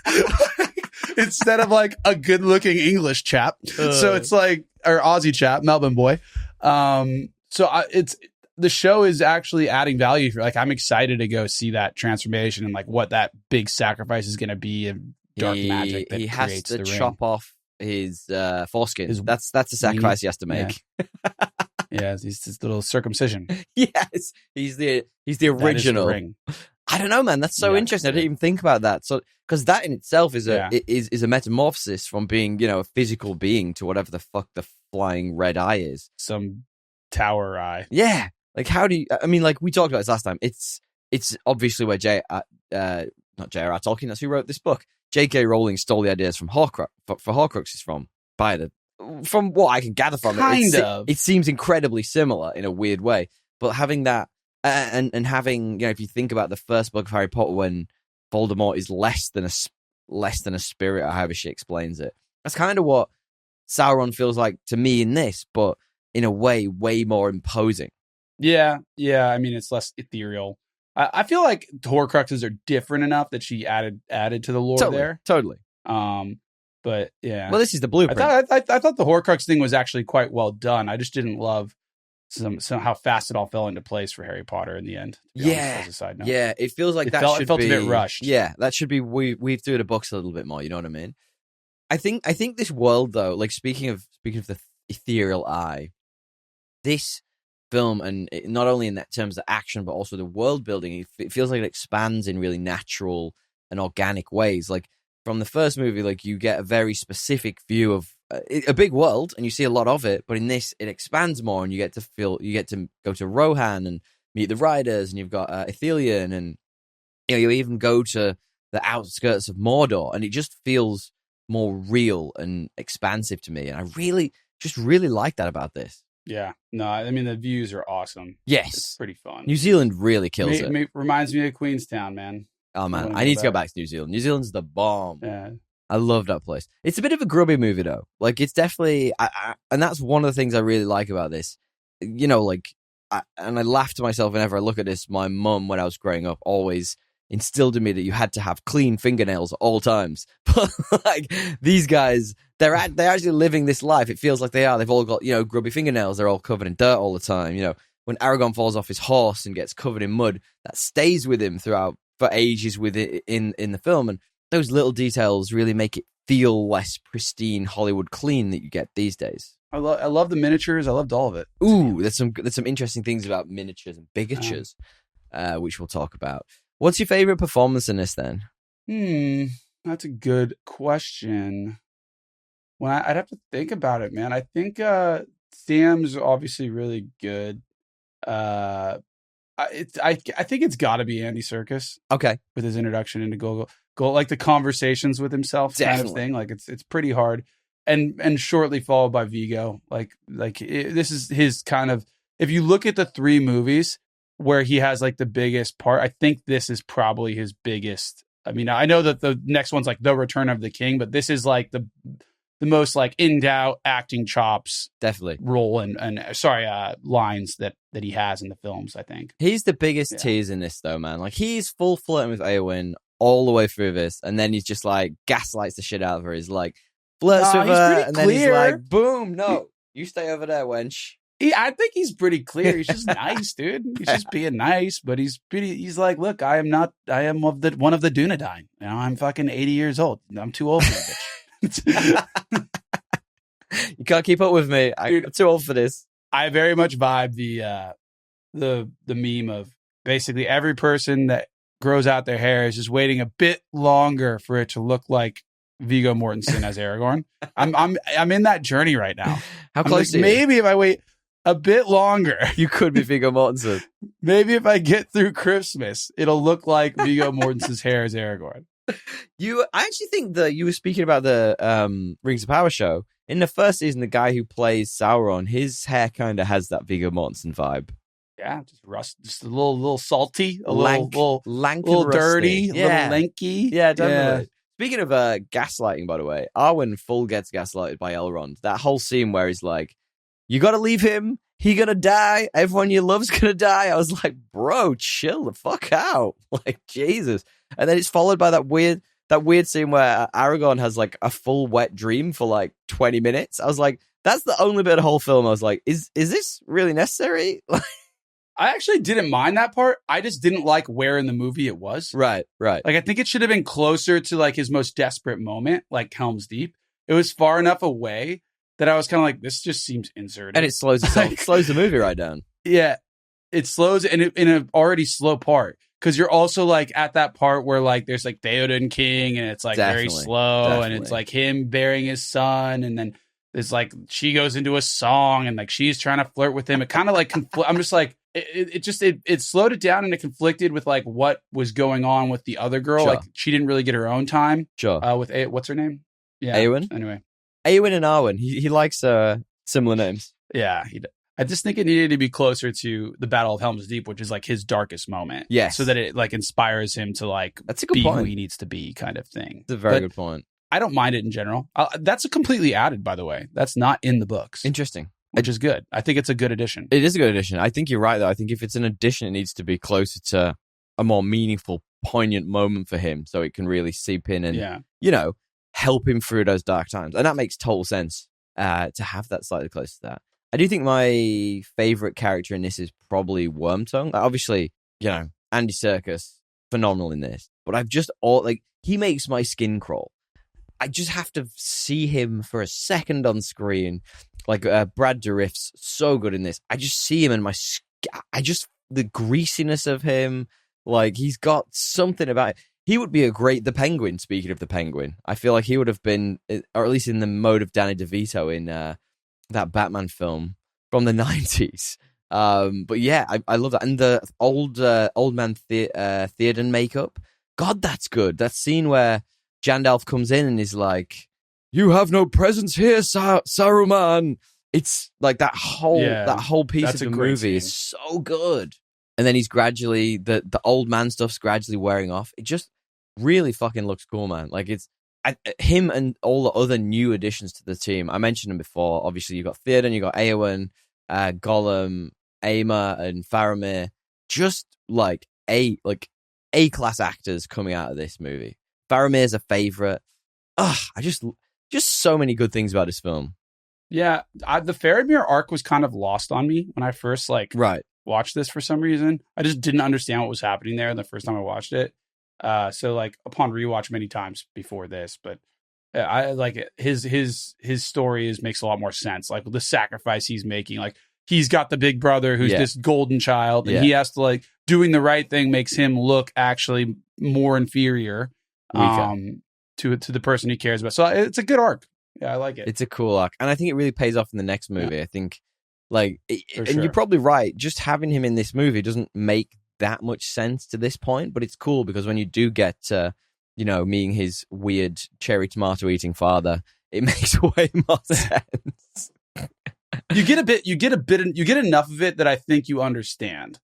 instead of like a good looking English chap. So it's like, or Aussie chap, Melbourne boy. The show is actually adding value for, like, I'm excited to go see that transformation and like what that big sacrifice is going to be in dark magic that he creates has to the ring. chop off his foreskin. That's a sacrifice he has to make. Yeah, he's this little circumcision. Yes, he's the original the ring. I don't know, man. That's so interesting. I didn't even think about that. So, because that in itself is a metamorphosis from being, a physical being to whatever the fuck the flying red eye is. Some tower eye. Yeah. Like, how do you? I mean, like we talked about this last time. It's obviously where not J.R.R. Tolkien. That's who wrote this book. J.K. Rowling stole the ideas from Horcruxes from what I can gather from it seems incredibly similar in a weird way. But having that and having, if you think about the first book of Harry Potter, when Voldemort is less than a spirit, or however she explains it, that's kind of what Sauron feels like to me in this, but in a way more imposing. Yeah. I mean, it's less ethereal. I feel like Horcruxes are different enough that she added to the lore there. Totally. But yeah. Well, this is the blueprint. I thought the Horcrux thing was actually quite well done. I just didn't love how fast it all fell into place for Harry Potter in the end. To be honest, as a side note. Yeah. It feels like it felt a bit rushed. Yeah, that should be weaved through the books a little bit more. You know what I mean? I think this world, though, like speaking of the ethereal eye, this film, and not only in that terms of action, but also the world building, it feels like it expands in really natural and organic ways. Like from the first movie, like you get a very specific view of a big world, and you see a lot of it. But in this, it expands more, and you get to go to Rohan and meet the riders, and you've got Ithilien, and you even go to the outskirts of Mordor, and it just feels more real and expansive to me. And I really like that about this. Yeah. No, I mean, the views are awesome. Yes. It's pretty fun. New Zealand really kills it. Reminds me of Queenstown, man. Oh, man. I need to go back to New Zealand. New Zealand's the bomb. Yeah. I love that place. It's a bit of a grubby movie, though. Like, it's definitely... and that's one of the things I really like about this. And I laugh to myself whenever I look at this. My mum, when I was growing up, always instilled in me that you had to have clean fingernails at all times. But, like, these guys... They're actually living this life. It feels like they are. They've all got, grubby fingernails. They're all covered in dirt all the time. When Aragorn falls off his horse and gets covered in mud, that stays with him for ages with it in the film. And those little details really make it feel less pristine Hollywood clean that you get these days. I love the miniatures. I loved all of it. Ooh, there's some interesting things about miniatures and bigatures, which we'll talk about. What's your favorite performance in this then? That's a good question. I'd have to think about it, man. I think Sam's obviously really good. I think it's got to be Andy Serkis. Okay, with his introduction into Go, like the conversations with himself, Definitely. Kind of thing. Like it's pretty hard, and shortly followed by Viggo. This is his kind of. If you look at the three movies where he has like the biggest part, I think this is probably his biggest. I mean, I know that the next one's like The Return of the King, but this is like the most like in doubt acting chops definitely role and lines that he has in the films. I think he's the biggest tease in this though, man. Like he's full flirting with Eowyn all the way through this, and then he's just like gaslights the shit out of her. He's like flirts with her, and then he's like, boom, no, you stay over there, wench. I think he's pretty clear. He's just nice, dude. He's just being nice, but he's like, look, I am one of the Dunedain. You know, I'm fucking 80 years old. I'm too old for that bitch. You can't keep up with me. I'm too old for this. I very much vibe the meme of basically every person that grows out their hair is just waiting a bit longer for it to look like Viggo Mortensen as Aragorn. I'm in that journey right now. How close? Like, maybe if I wait a bit longer, you could be Viggo Mortensen. Maybe if I get through Christmas, it'll look like Viggo Mortensen's hair as Aragorn. I actually think that you were speaking about the Rings of Power show. In the first season, the guy who plays Sauron, his hair kind of has that Viggo Mortensen vibe. Yeah, just a little salty, a lank, little dirty, a little lanky. Yeah, definitely. Yeah. Speaking of gaslighting, by the way, Arwen full gets gaslighted by Elrond. That whole scene where he's like, you got to leave him. He gonna die. Everyone you love's gonna die. I was like, bro, chill the fuck out. Like, Jesus. And then it's followed by that weird scene where Aragorn has like a full wet dream for like 20 minutes. I was like, that's the only bit of the whole film. I was like, is this really necessary? I actually didn't mind that part. I just didn't like where in the movie it was. Right. Like, I think it should have been closer to like his most desperate moment, like Helm's Deep. It was far enough away that I was kind of like, this just seems inserted. And it slows the movie right down. Yeah. It slows in an already slow part. Because you're also like at that part where like there's like Theoden King and it's like very slow and it's like him bearing his son and then there's like she goes into a song and like she's trying to flirt with him. It kind of like I'm just like it slowed it down and it conflicted with like what was going on with the other girl. Sure. Like she didn't really get her own time. Sure. With what's her name? Yeah. Eowyn. Anyway, Eowyn and Arwen. He likes similar names. Yeah. I just think it needed to be closer to the Battle of Helm's Deep, which is like his darkest moment. Yes. So that it like inspires him to like that's a good be point. Who he needs to be kind of thing. That's a very good point. I don't mind it in general. That's a completely added, by the way. That's not in the books. Interesting. Which is good. I think it's a good addition. It is a good addition. I think you're right, though. I think if it's an addition, it needs to be closer to a more meaningful, poignant moment for him so it can really seep in and, help him through those dark times. And that makes total sense to have that slightly close to that. I do think my favorite character in this is probably Wormtongue. Obviously, Andy Serkis, phenomenal in this. But he makes my skin crawl. I just have to see him for a second on screen. Like Brad Dourif's so good in this. I just see him and the greasiness of him. Like he's got something about it. He would be the Penguin, speaking of the Penguin. I feel like he would have been, or at least in the mode of Danny DeVito in that Batman film from the 90s. But yeah, I love that. And the old man Theoden makeup. God, that's good. That scene where Gandalf comes in and is like, you have no presence here, Saruman. It's like that whole piece of the movie is so good. And then he's gradually, the old man stuff's gradually wearing off. It just really fucking looks cool, man. Like it's him and all the other new additions to the team. I mentioned them before. Obviously, you got Theoden, you got Eowyn, Gollum, Aemma, and Faramir. Just like A-class actors coming out of this movie. Faramir's a favorite. I just so many good things about this film. Yeah, the Faramir arc was kind of lost on me when I first watched this for some reason. I just didn't understand what was happening there the first time I watched it. So like upon rewatch many times before this, but I like it. His story makes a lot more sense. Like the sacrifice he's making, like he's got the big brother who's this golden child, and he has to like doing the right thing makes him look actually more inferior to the person he cares about. So it's a good arc. Yeah, I like it. It's a cool arc, and I think it really pays off in the next movie. Yeah. I think you're probably right. Just having him in this movie doesn't make that much sense to this point, but it's cool because when you do get meeting his weird cherry tomato eating father, it makes way more sense. You get enough of it that I think you understand.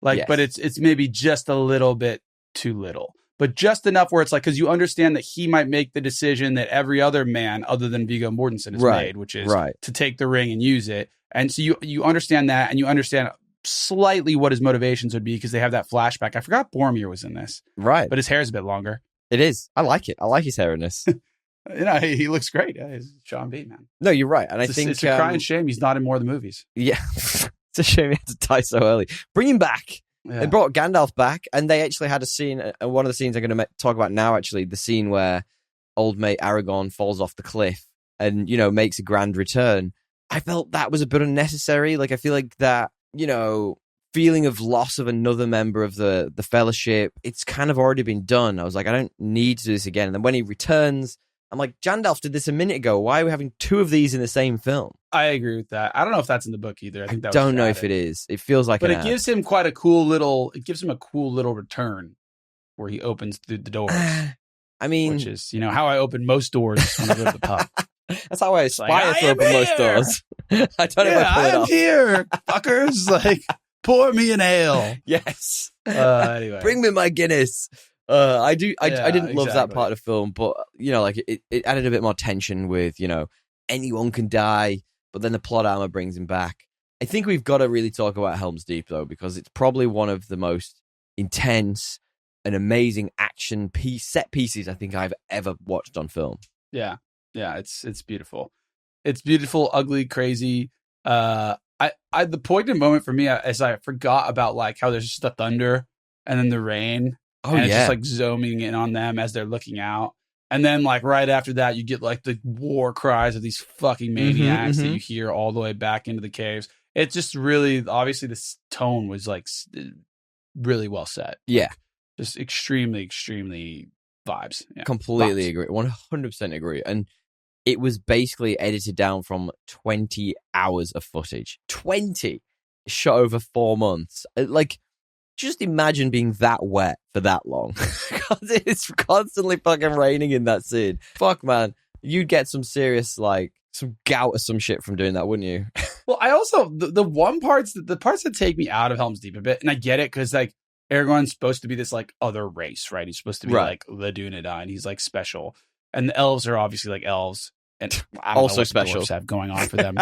But it's maybe just a little bit too little. but just enough where it's like, because you understand that he might make the decision that every other man other than Viggo Mortensen has made, which is to take the ring and use it. And so you understand that, and you understand slightly what his motivations would be because they have that flashback. I forgot Boromir was in this. Right. But his hair's a bit longer. It is. I like it. I like his hair in this. He looks great. Yeah, he's Sean Bean, man. No, you're right. And I think it's a crying shame he's not in more of the movies. Yeah. It's a shame he had to die so early. Bring him back. Yeah. They brought Gandalf back, and they actually had a scene, and one of the scenes I'm going to talk about now, actually, the scene where old mate Aragorn falls off the cliff and, makes a grand return. I felt that was a bit unnecessary. Like, I feel like that, feeling of loss of another member of the Fellowship, it's kind of already been done. I was like, I don't need to do this again. And then when he returns, I'm like, Gandalf did this a minute ago. Why are we having two of these in the same film? I agree with that. I don't know if that's in the book either. I don't know if it is. It feels like but it gives him a cool little return where he opens the doors. I mean, which is, how I open most doors when I go to the pub. That's how I aspire to open most doors. I don't know if I pull it off. Here, fuckers. Like, pour me an ale. Yes. Anyway. Bring me my Guinness. I didn't love that part of the film, but it added a bit more tension with, anyone can die, but then the plot armor brings him back. I think we've got to really talk about Helm's Deep though, because it's probably one of the most intense and amazing action set pieces I think I've ever watched on film. Yeah. Yeah, it's beautiful. It's beautiful, ugly, crazy. The poignant moment for me is I forgot about like how there's just the thunder and then the rain. Oh, and it's just like zooming in on them as they're looking out. And then like right after that, you get like the war cries of these fucking maniacs that you hear all the way back into the caves. It's just really, obviously this tone was like really well set. Yeah. Just extremely, extremely vibes. Yeah. Completely agree. 100% agree. And it was basically edited down from 20 hours of footage. 20! Shot over 4 months. Just imagine being that wet for that long. Because it's constantly fucking raining in that scene. Fuck, man. You'd get some serious, some gout or some shit from doing that, wouldn't you? Well, I also, the parts that take me out of Helm's Deep a bit, and I get it, because, Aragorn's supposed to be this, other race, right? He's supposed to be, the Dunedain. He's, special. And the elves are obviously, elves. And I don't know what special. The dwarves have going on for them.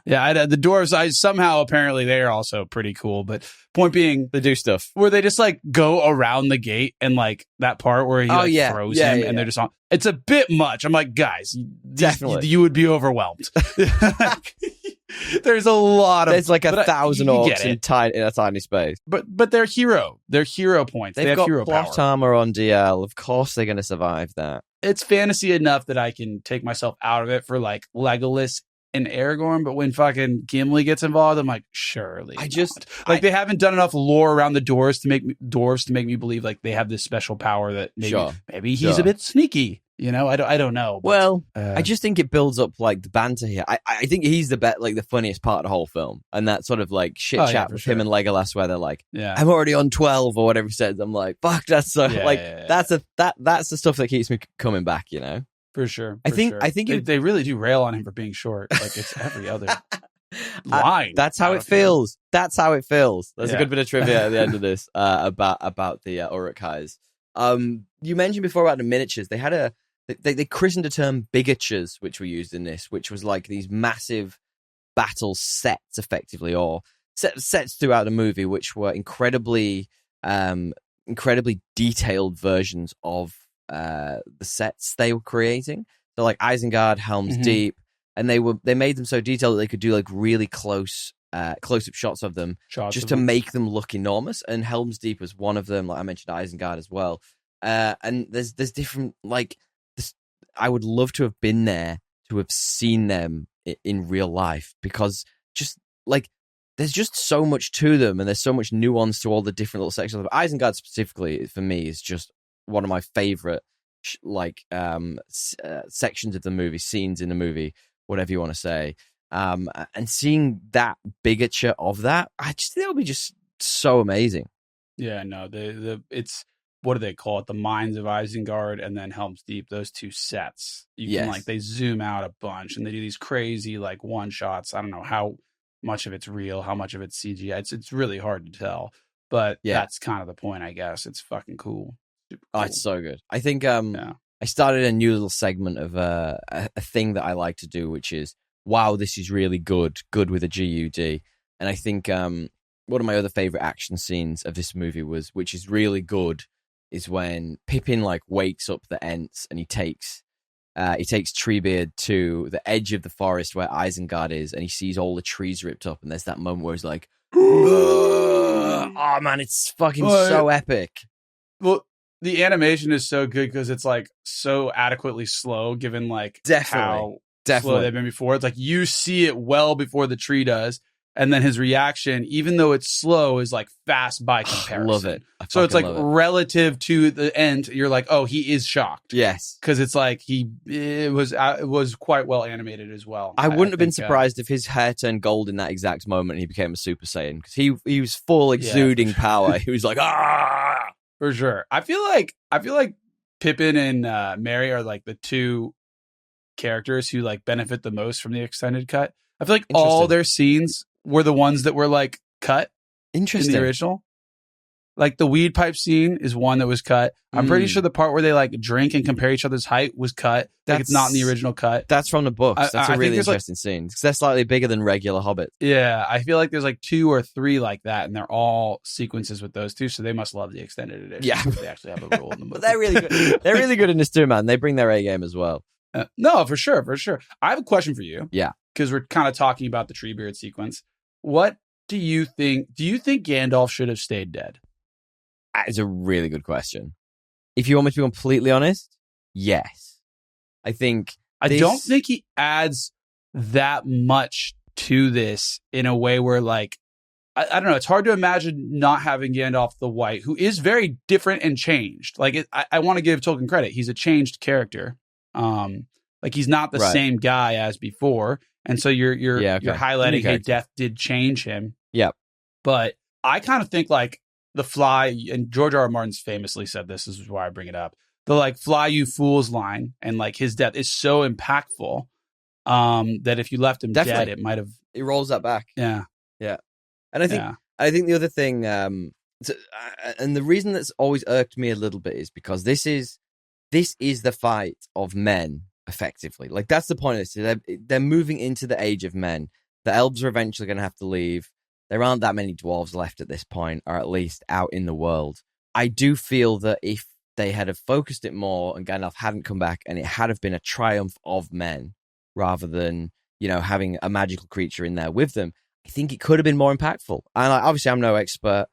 Yeah, the dwarves, somehow apparently they're also pretty cool. But point being, they do stuff where they just go around the gate and that part where he throws him and they're just on. It's a bit much. I'm like, guys, definitely you would be overwhelmed. There's a lot of. There's 1,000 orcs in a tiny space. But they're hero. They're hero points. They have got hero plot power. armor on DL. Of course they're going to survive that. It's fantasy enough that I can take myself out of it for Legolas and Aragorn, but when fucking Gimli gets involved, I'm like, surely. They haven't done enough lore around the dwarves to make me believe they have this special power that maybe he's a bit sneaky. I don't know. But, well, I just think it builds up the banter here. I think he's the funniest part of the whole film, and that sort of chit chat with him and Legolas, where they're like, "I'm already on 12" or whatever he says. I'm like, "Fuck, that's so that's the stuff that keeps me coming back." For sure. I think they really do rail on him for being short. It's every other line. That's how it feels. That's how it feels. There's a good bit of trivia at the end of this about the Uruk-hais. You mentioned before about the miniatures. They had They christened a term bigatures, which were used in this, which was these massive battle sets, effectively, or sets throughout the movie, which were incredibly detailed versions of the sets they were creating. So Isengard, Helm's Deep, and they made them so detailed that they could do really close-up shots of them to make them look enormous. And Helm's Deep was one of them. I mentioned Isengard as well. And there's different I would love to have been there to have seen them in real life, because just there's just so much to them, and there's so much nuance to all the different little sections. Isengard specifically for me is just one of my favorite sections of the movie, scenes in the movie, whatever you want to say. And seeing that bigature of that, I just think that would be just so amazing. Yeah, no, it's. What do they call it? The Mines of Isengard and then Helm's Deep, those two sets. You can they zoom out a bunch and they do these crazy one shots. I don't know how much of it's real, how much of it's CGI. It's really hard to tell. But that's kind of the point, I guess. It's fucking cool. Super Oh, cool. it's so good. I think I started a new little segment of a thing that I like to do, which is, wow, this is really good with a GUD. And I think one of my other favorite action scenes of this movie which is really good, is when Pippin like wakes up the Ents and he takes Treebeard to the edge of the forest where Isengard is, and he sees all the trees ripped up, and there's that moment where he's like, oh man, it's fucking so epic. Well, the animation is so good because it's like so adequately slow, given like how slow they've been before. It's like you see it well before the tree does, and then his reaction, even though it's slow, is like fast by comparison. Love it. So it's like relative to the end, you're like, oh, he is shocked. Yes, because it's like it was quite well animated as well. I wouldn't have been surprised if his hair turned gold in that exact moment and he became a Super Saiyan, because he was full exuding power. He was like, ah, for sure. I feel like Pippin and Merry are like the two characters who like benefit the most from the extended cut. I feel like all their scenes were the ones that were like cut in the original. Like the weed pipe scene is one that was cut. I'm pretty sure the part where they like drink and compare each other's height was cut. Like it's not in the original cut. That's from the books. That's a really interesting scene, because they're slightly bigger than regular hobbits. Yeah, I feel like there's like 2 or 3 like that, and they're all sequences with those two. So they must love the extended edition. Yeah, they actually have a role in the movie. But they're really good. They're really good in this too, man. They bring their A game as well. No, for sure. I have a question for you. Yeah, because we're kind of talking about the Treebeard sequence. What do you think? Do you think Gandalf should have stayed dead? That is a really good question. If you want me to be completely honest, yes. I don't think he adds that much to this in a way where, like, I don't know. It's hard to imagine not having Gandalf the White, who is very different and changed. Like, I want to give Tolkien credit. He's a changed character. Like, he's not the same guy as before. And so you're highlighting, hey, death did change him. Yeah. But I kind of think, like, the fly, and George R. R. Martin's famously said this is why I bring it up. The like "fly you fools" line, and like his death is so impactful that if you left him dead, it might have. It rolls that back. Yeah. And I think the other thing, and the reason that's always irked me a little bit is because this is the fight of men, effectively. Like that's the point of this. They're moving into the age of men. The elves are eventually going to have to leave. There aren't that many dwarves left at this point, or at least out in the world. I do feel that if they had have focused it more and Gandalf hadn't come back and it had have been a triumph of men rather than, having a magical creature in there with them, I think it could have been more impactful. And obviously I'm no expert.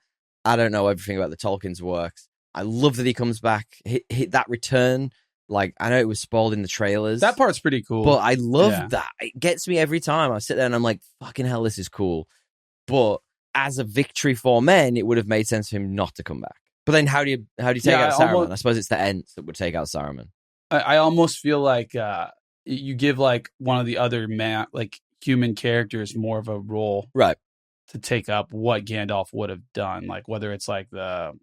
I don't know everything about the Tolkien's works. I love that he comes back, hit that return. Like, I know it was spoiled in the trailers. That part's pretty cool. But I love that. It gets me every time. I sit there and I'm like, fucking hell, this is cool. But as a victory for men, it would have made sense for him not to come back. But then how do you take out Saruman? I suppose it's the Ents that would take out Saruman. I almost feel like you give like one of the other human characters more of a role, right, to take up what Gandalf would have done. Like whether it's like the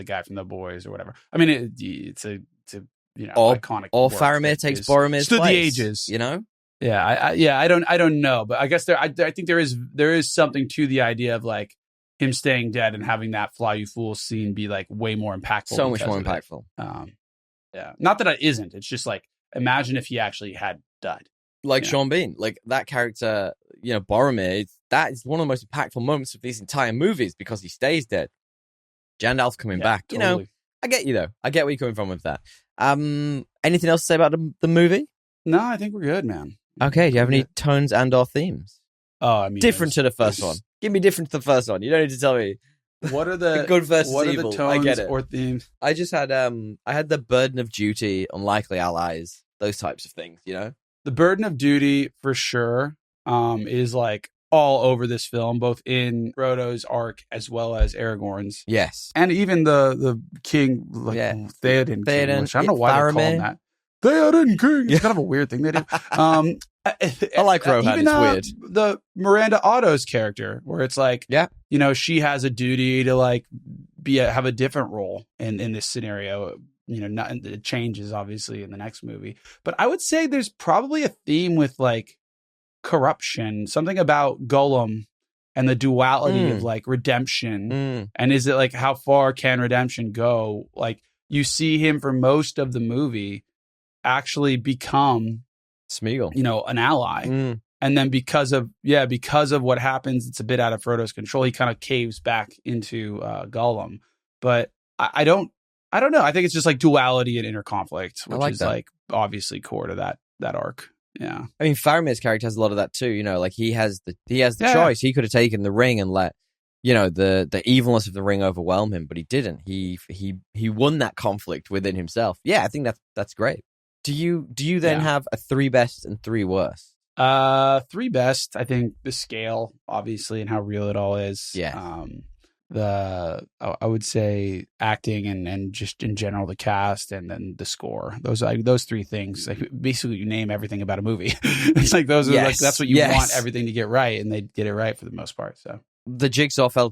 guy from The Boys or whatever. I mean, it's a iconic. Or Faramir takes Boromir's stood place, the ages. Yeah, I don't know, but I guess I think there is something to the idea of like him staying dead and having that "fly you fools" scene be like way more impactful. So much more impactful. Not that it isn't. It's just like imagine if he actually had died. Like Sean Bean, like that character, Boromir. That is one of the most impactful moments of these entire movies because he stays dead. Gandalf coming back. Totally. I get you though. I get where you're coming from with that. Anything else to say about the movie? No, I think we're good, man. Okay, do you have any tones and/or themes? Oh, I mean, different to the first one. Give me different to the first one. You don't need to tell me. What are the good versus what evil? Are the tones I get it. Or themes? I just had I had the burden of duty, unlikely allies, those types of things. The burden of duty for sure is like all over this film, both in Frodo's arc as well as Aragorn's. Yes, and even the king, Theoden. King, which I don't know why they call him that. Theoden King. It's kind of a weird thing they do. I like Rohan. It's weird. The Miranda Otto's character, where it's like, she has a duty to like have a different role in this scenario. It changes obviously in the next movie, but I would say there's probably a theme with like corruption, something about Gollum and the duality of like redemption. And is it like how far can redemption go? Like you see him for most of the movie actually become Smeagol, an ally. And then because of what happens, it's a bit out of Frodo's control. He kind of caves back into Gollum. But I don't know. I think it's just like duality and inner conflict, which is like obviously core to that arc. Yeah. I mean, Faramir's character has a lot of that too. Like he has the choice. He could have taken the ring and let the evilness of the ring overwhelm him, but he didn't. He won that conflict within himself. Yeah, I think that's great. Do you then have a 3 best and 3 worst? 3 best, I think the scale, obviously, and how real it all is. Yeah. I would say acting and just in general the cast and then the score. Those 3 things. Like basically, you name everything about a movie. It's like those are like that's what you want everything to get right, and they get it right for the most part. So the jigsaw fell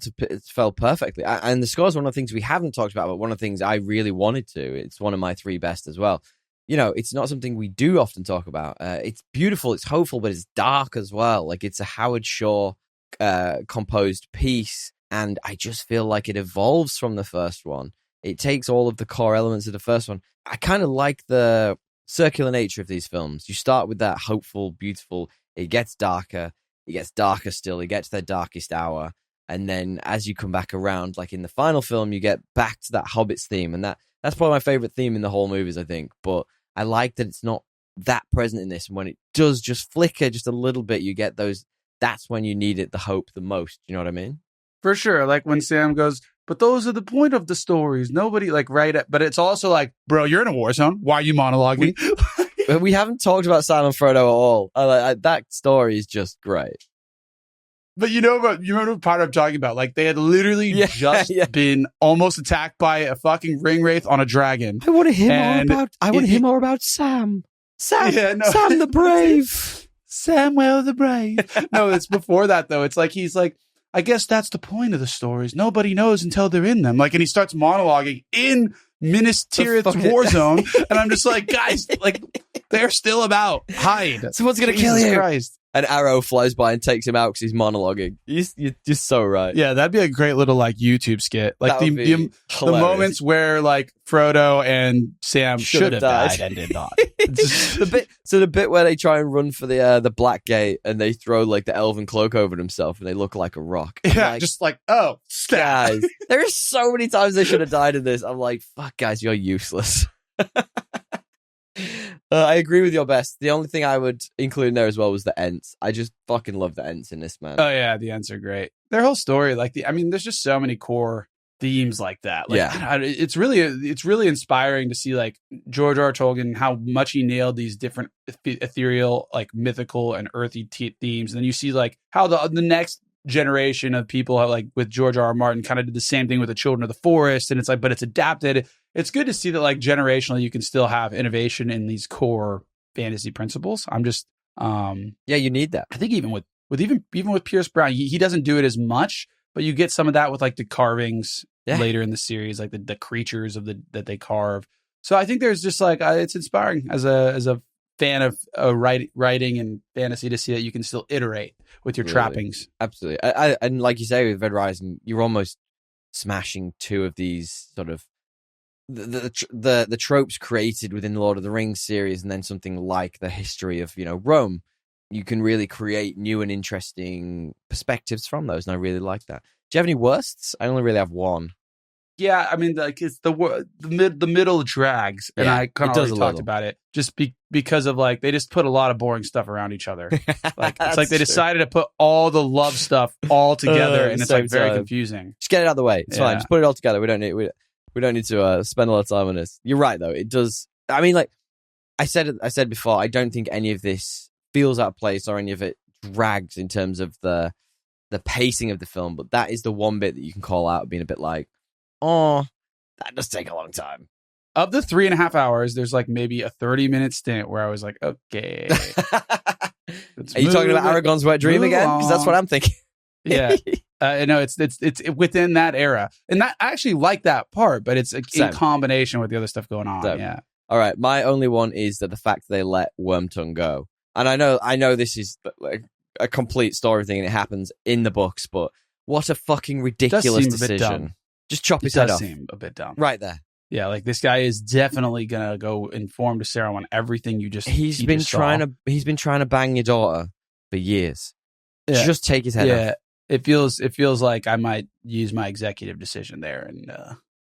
perfectly, and the score is one of the things we haven't talked about, but one of the things I really wanted to. It's one of my 3 best as well. It's not something we do often talk about. It's beautiful, it's hopeful, but it's dark as well. Like it's a Howard Shore composed piece, and I just feel like it evolves from the first one. It takes all of the core elements of the first one. I kind of like the circular nature of these films. You start with that hopeful, beautiful, it gets darker still, it gets their darkest hour, and then as you come back around, like in the final film, you get back to that Hobbits theme, and that's probably my favorite theme in the whole movies, I think. But I like that it's not that present in this. And when it does just flicker just a little bit, you get those. That's when you need it, the hope, the most. You know what I mean? For sure. Like when Sam goes, but those are the point of the stories. Nobody but it's also like, bro, you're in a war zone. Why are you monologuing? We haven't talked about Sam and Frodo at all. That story is just great. But you remember the part I'm talking about? Like they had literally been almost attacked by a fucking ring wraith on a dragon. I want to hear more about Sam. Sam the Brave. Samuel the Brave. No, it's before that though. It's like he's like, I guess that's the point of the stories. Nobody knows until they're in them. Like, and he starts monologuing in Minas Tirith's war zone, and I'm just like, guys, like they're still about. Hide. Someone's gonna kill you. Christ. An arrow flies by and takes him out because he's monologuing. You're just so right. Yeah, that'd be a great little like YouTube skit. Like the moments where like Frodo and Sam should have died and did not. the bit where they try and run for the Black Gate and they throw like the elven cloak over himself and they look like a rock. Yeah, just like, oh, guys. There are so many times they should have died in this. I'm like, fuck, guys, you're useless. I agree with your best. The only thing I would include in there as well was the Ents. I just fucking love the Ents in this, man. Oh yeah, the Ents are great. Their whole story, like there's just so many core themes like that. Like, yeah, it's really inspiring to see like George R. R. Tolkien, how much he nailed these different ethereal, like mythical and earthy themes. And then you see like how the next generation of people have, like with George R. R. Martin kind of did the same thing with the Children of the Forest, and it's like, but it's adapted. It's good to see that like generationally you can still have innovation in these core fantasy principles. I'm just you need that. I think even with Pierce Brown, he doesn't do it as much, but you get some of that with like the carvings later in the series, like the creatures that they carve. So I think there's just like it's inspiring as a fan of writing and fantasy to see that you can still iterate with your trappings. Absolutely. And like you say with Red Rising, you're almost smashing 2 of these sort of the tropes created within the Lord of the Rings series, and then something like the history of Rome. You can really create new and interesting perspectives from those, and I really like that. Do you have any worsts? I only really have one. Yeah, I mean, like it's the middle drags, and I kind of already talked about it just because of like they just put a lot of boring stuff around each other. Like it's like they decided to put all the love stuff all together, and it's like very confusing. Just get it out of the way. It's fine. Just put it all together. We don't need to spend a lot of time on this. You're right, though. It does. I mean, like I said before, I don't think any of this feels out of place or any of it drags in terms of the pacing of the film. But that is the one bit that you can call out being a bit like, oh, that does take a long time. Of the 3.5 hours, there's like maybe a 30-minute stint where I was like, okay. Are you talking about Aragorn's wet dream again? Because that's what I'm thinking. Yeah. No, it's within that era. And that I actually like that part, but it's in combination with the other stuff going on. Yeah. All right. My only one is that the fact they let Wormtongue go. And I know this is like a complete story thing and it happens in the books, but what a fucking ridiculous decision. Just chop his head off. It does seem a bit dumb. Right there. Yeah, like this guy is definitely gonna go inform to Saruman on everything you just. He's been trying to bang your daughter for years. Yeah. Just take his head off. It feels like I might use my executive decision there, and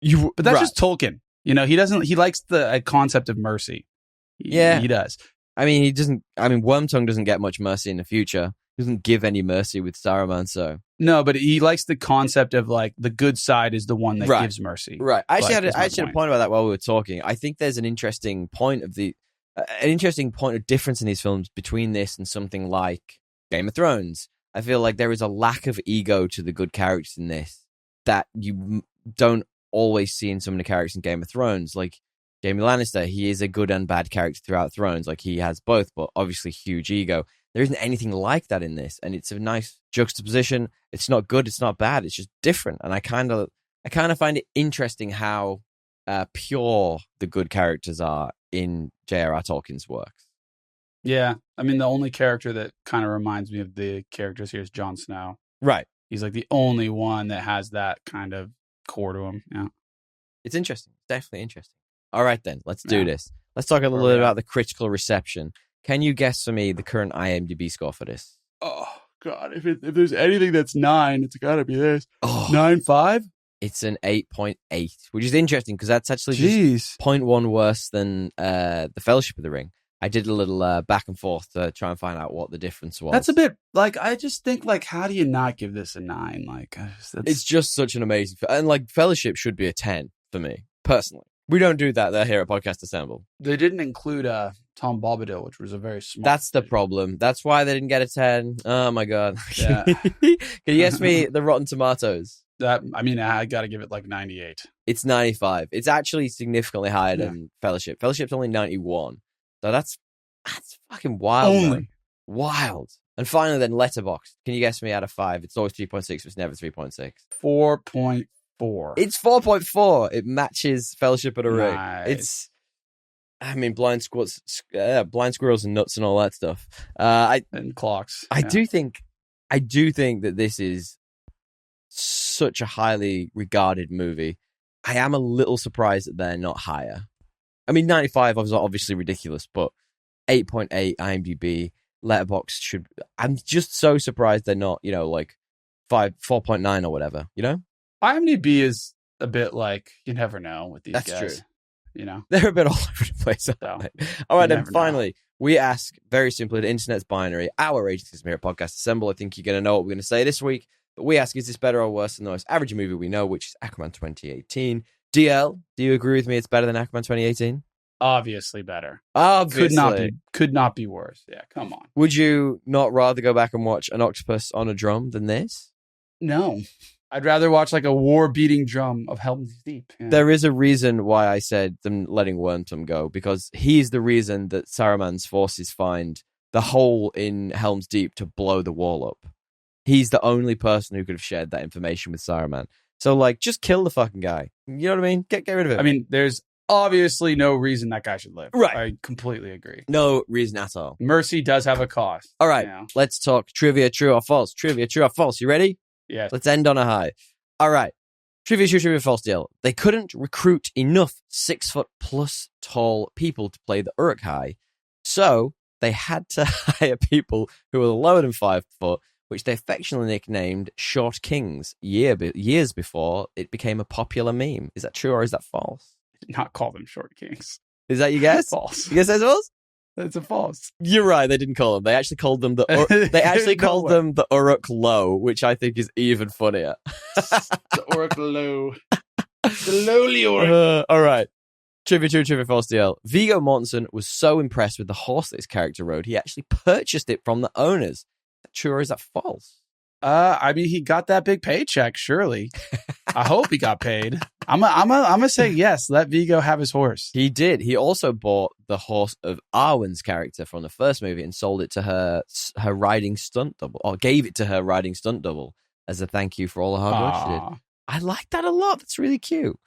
but that's just Tolkien. He likes the concept of mercy. He does. I mean, Wormtongue doesn't get much mercy in the future. He doesn't give any mercy with Saruman, so. No, but he likes the concept of like the good side is the one that gives mercy. Right. I actually had a point about that while we were talking. I think there's an interesting point of difference in these films between this and something like Game of Thrones. I feel like there is a lack of ego to the good characters in this that you don't always see in some of the characters in Game of Thrones. Like Jaime Lannister, he is a good and bad character throughout Thrones. Like he has both, but obviously huge ego. There isn't anything like that in this, and it's a nice juxtaposition. It's not good, it's not bad, it's just different. And I kind of find it interesting how pure the good characters are in J.R.R. Tolkien's works. Yeah, I mean, the only character that kind of reminds me of the characters here is Jon Snow. Right. He's like the only one that has that kind of core to him. Yeah. It's interesting. Definitely interesting. All right, then. Let's do this. Let's talk a little bit about the critical reception. Can you guess for me the current IMDb score for this? Oh, God. If there's anything that's 9, it's got to be this. 9.5? It's an 8.8, which is interesting because that's actually just 0.1 worse than The Fellowship of the Ring. I did a little back and forth to try and find out what the difference was. That's a bit, like, I just think, like, how do you not give this a 9? Like, it's just such an amazing film. And, like, Fellowship should be a 10 for me, personally. We don't do that there here at Podcast Assemble. They didn't include Tom Bombadil, which was a very smart. That's the problem. That's why they didn't get a 10. Oh, my God. Yeah. Can you guess me the Rotten Tomatoes? I got to give it like 98. It's 95. It's actually significantly higher than Fellowship. Fellowship's only 91. So that's fucking wild. Only. Man. Wild. And finally, then Letterboxd. Can you guess me out of 5? It's always 3.6, but it's never 3.6. 4.4. It's 4.4. It matches Fellowship of the Ring. Nice. Blind squirrels and nuts and all that stuff. And clocks. I do think that this is such a highly regarded movie. I am a little surprised that they're not higher. I mean, 95 was obviously ridiculous, but 8.8 IMDb, Letterboxd should. I'm just so surprised they're not, like 4.9 or whatever. IMDb is a bit like you never know with these guys. That's true. They're a bit all over the place. All right, then finally, we ask very simply the internet's binary, our ratings here at Podcast Assemble. I think you're going to know what we're going to say this week, but we ask: is this better or worse than the most average movie we know, which is Aquaman 2018? DL, do you agree with me? It's better than Aquaman 2018? Obviously better. Obviously. Could not be worse. Yeah, come on. Would you not rather go back and watch An Octopus on a Drum than this? No. I'd rather watch like a war-beating drum of Helm's Deep. Yeah. There is a reason why I said them letting Wormtongue go, because he's the reason that Saruman's forces find the hole in Helm's Deep to blow the wall up. He's the only person who could have shared that information with Saruman. So, just kill the fucking guy. You know what I mean? Get rid of it. I mean, there's obviously no reason that guy should live. Right. I completely agree. No reason at all. Mercy does have a cost. All right. Let's talk trivia, true or false. Trivia, true or false. You ready? Yes. Let's end on a high. All right. Trivia, true, trivia, false deal. They couldn't recruit enough 6-foot-plus tall people to play the Uruk-hai, so they had to hire people who were lower than 5 foot, which they affectionately nicknamed Short Kings years before it became a popular meme. Is that true or is that false? Not call them Short Kings. Is that your guess? False. You guess that's false? That's a false. You're right. They didn't call them. They actually called them the Uruk Low, which I think is even funnier. The Uruk Low. The lowly Uruk. All right. Trivia, true, trivia, false DL. Viggo Mortensen was so impressed with the horse that his character rode, he actually purchased it from the owners. Is that true or is that false? I mean, he got that big paycheck, surely. I hope he got paid. I'm gonna say yes. Let Viggo have his horse. He did. He also bought the horse of Arwen's character from the first movie and sold it to her riding stunt double, or gave it to her riding stunt double as a thank you for all the hard work she did. I like that a lot. That's really cute.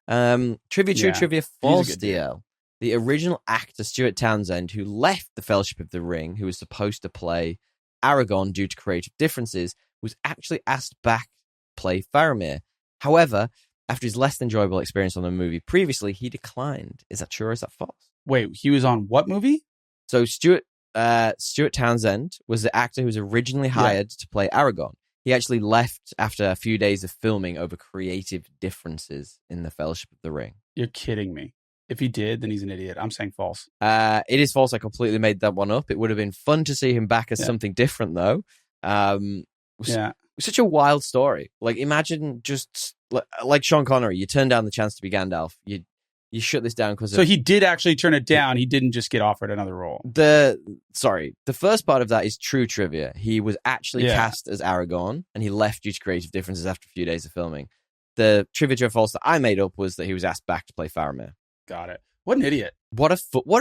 Trivia, true, trivia, false DL. The original actor Stuart Townsend, who left the Fellowship of the Ring, who was supposed to play Aragorn due to creative differences, was actually asked back to play Faramir. However, After his less enjoyable experience on the movie previously, he declined. Is that true or is that false? Wait, he was on what movie? So Stuart Townsend was the actor who was originally hired to play Aragorn. He actually left after a few days of filming over creative differences in the Fellowship of the Ring. You're kidding me. If he did, then he's an idiot. I'm saying false. It is false. I completely made that one up. It would have been fun to see him back as something different, though. Such a wild story. Like, imagine just like Sean Connery. You turn down the chance to be Gandalf. You shut this down because. So he did actually turn it down. He didn't just get offered another role. The first part of that is true trivia. He was actually cast as Aragorn, and he left due to creative differences after a few days of filming. The trivia false that I made up was that he was asked back to play Faramir. Got it. What an idiot. What a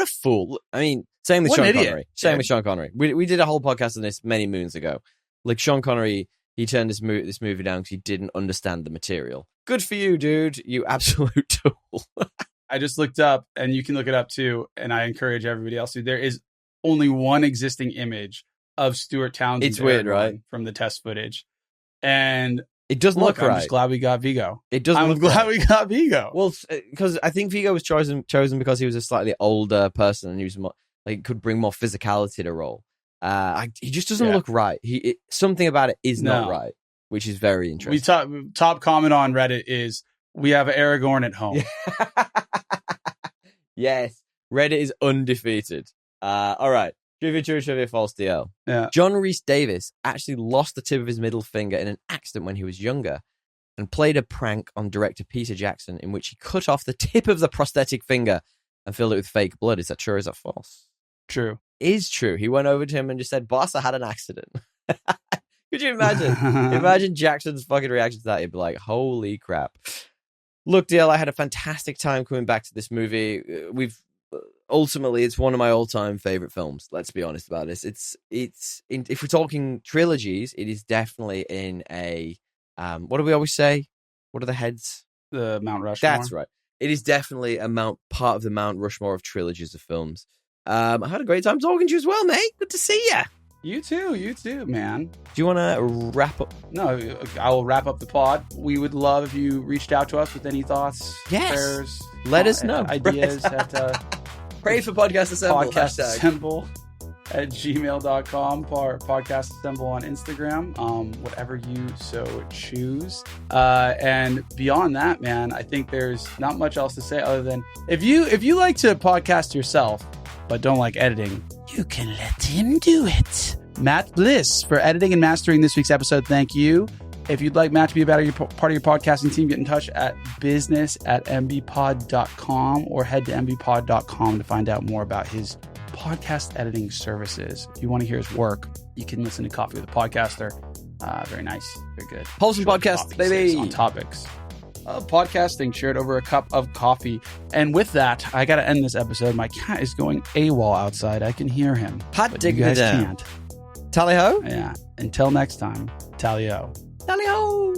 fool. I mean, same with Sean Connery. With Sean Connery. We did a whole podcast on this many moons ago. Like, Sean Connery, he turned this movie down because he didn't understand the material. Good for you, dude. You absolute tool. I just looked up, and you can look it up too, and I encourage everybody else to. There is only one existing image of Stuart Townsend. It's weird, right? From the test footage. And it doesn't look right. I'm just glad we got Viggo. I'm glad we got Viggo. Well, because I think Viggo was chosen because he was a slightly older person and he was more, like, could bring more physicality to the role. He just doesn't look right. Something about it is not right, which is very interesting. Top comment on Reddit is, we have Aragorn at home. Yes, Reddit is undefeated. All right. Trivia, false DL. Yeah. John Rhys Davies actually lost the tip of his middle finger in an accident when he was younger and played a prank on director Peter Jackson in which he cut off the tip of the prosthetic finger and filled it with fake blood. Is that true or is that false? True. Is true. He went over to him and just said, "Boss, I had an accident." Could you imagine? Imagine Jackson's fucking reaction to that. He'd be like, holy crap. Look, DL, I had a fantastic time coming back to this movie. Ultimately, it's one of my all-time favorite films. Let's be honest about this. If we're talking trilogies, it is definitely in a what do we always say? What are the heads? The Mount Rushmore. That's right. It is definitely part of the Mount Rushmore of trilogies of films. I had a great time talking to you as well, mate. Good to see you. You too, man. Do you want to wrap up? No, I will wrap up the pod. We would love if you reached out to us with any thoughts, prayers. Let us know. Ideas at Pray for Podcast Assemble. Podcast Assemble at gmail.com or Podcast Assemble on Instagram. Whatever you so choose. And beyond that, man, I think there's not much else to say other than if you like to podcast yourself but don't like editing, you can let him do it. Matt Bliss for editing and mastering this week's episode. Thank you. If you'd like Matt to be part of your podcasting team, get in touch at business@mbpod.com or head to mbpod.com to find out more about his podcast editing services. If you want to hear his work, you can listen to Coffee with a Podcaster. Very nice. Very good. Wholesome podcast, baby. On topics of podcasting shared over a cup of coffee. And with that, I got to end this episode. My cat is going AWOL outside. I can hear him. Pat dig you guys down. Can't. Tally ho? Yeah. Until next time, tally ho. Tally ho.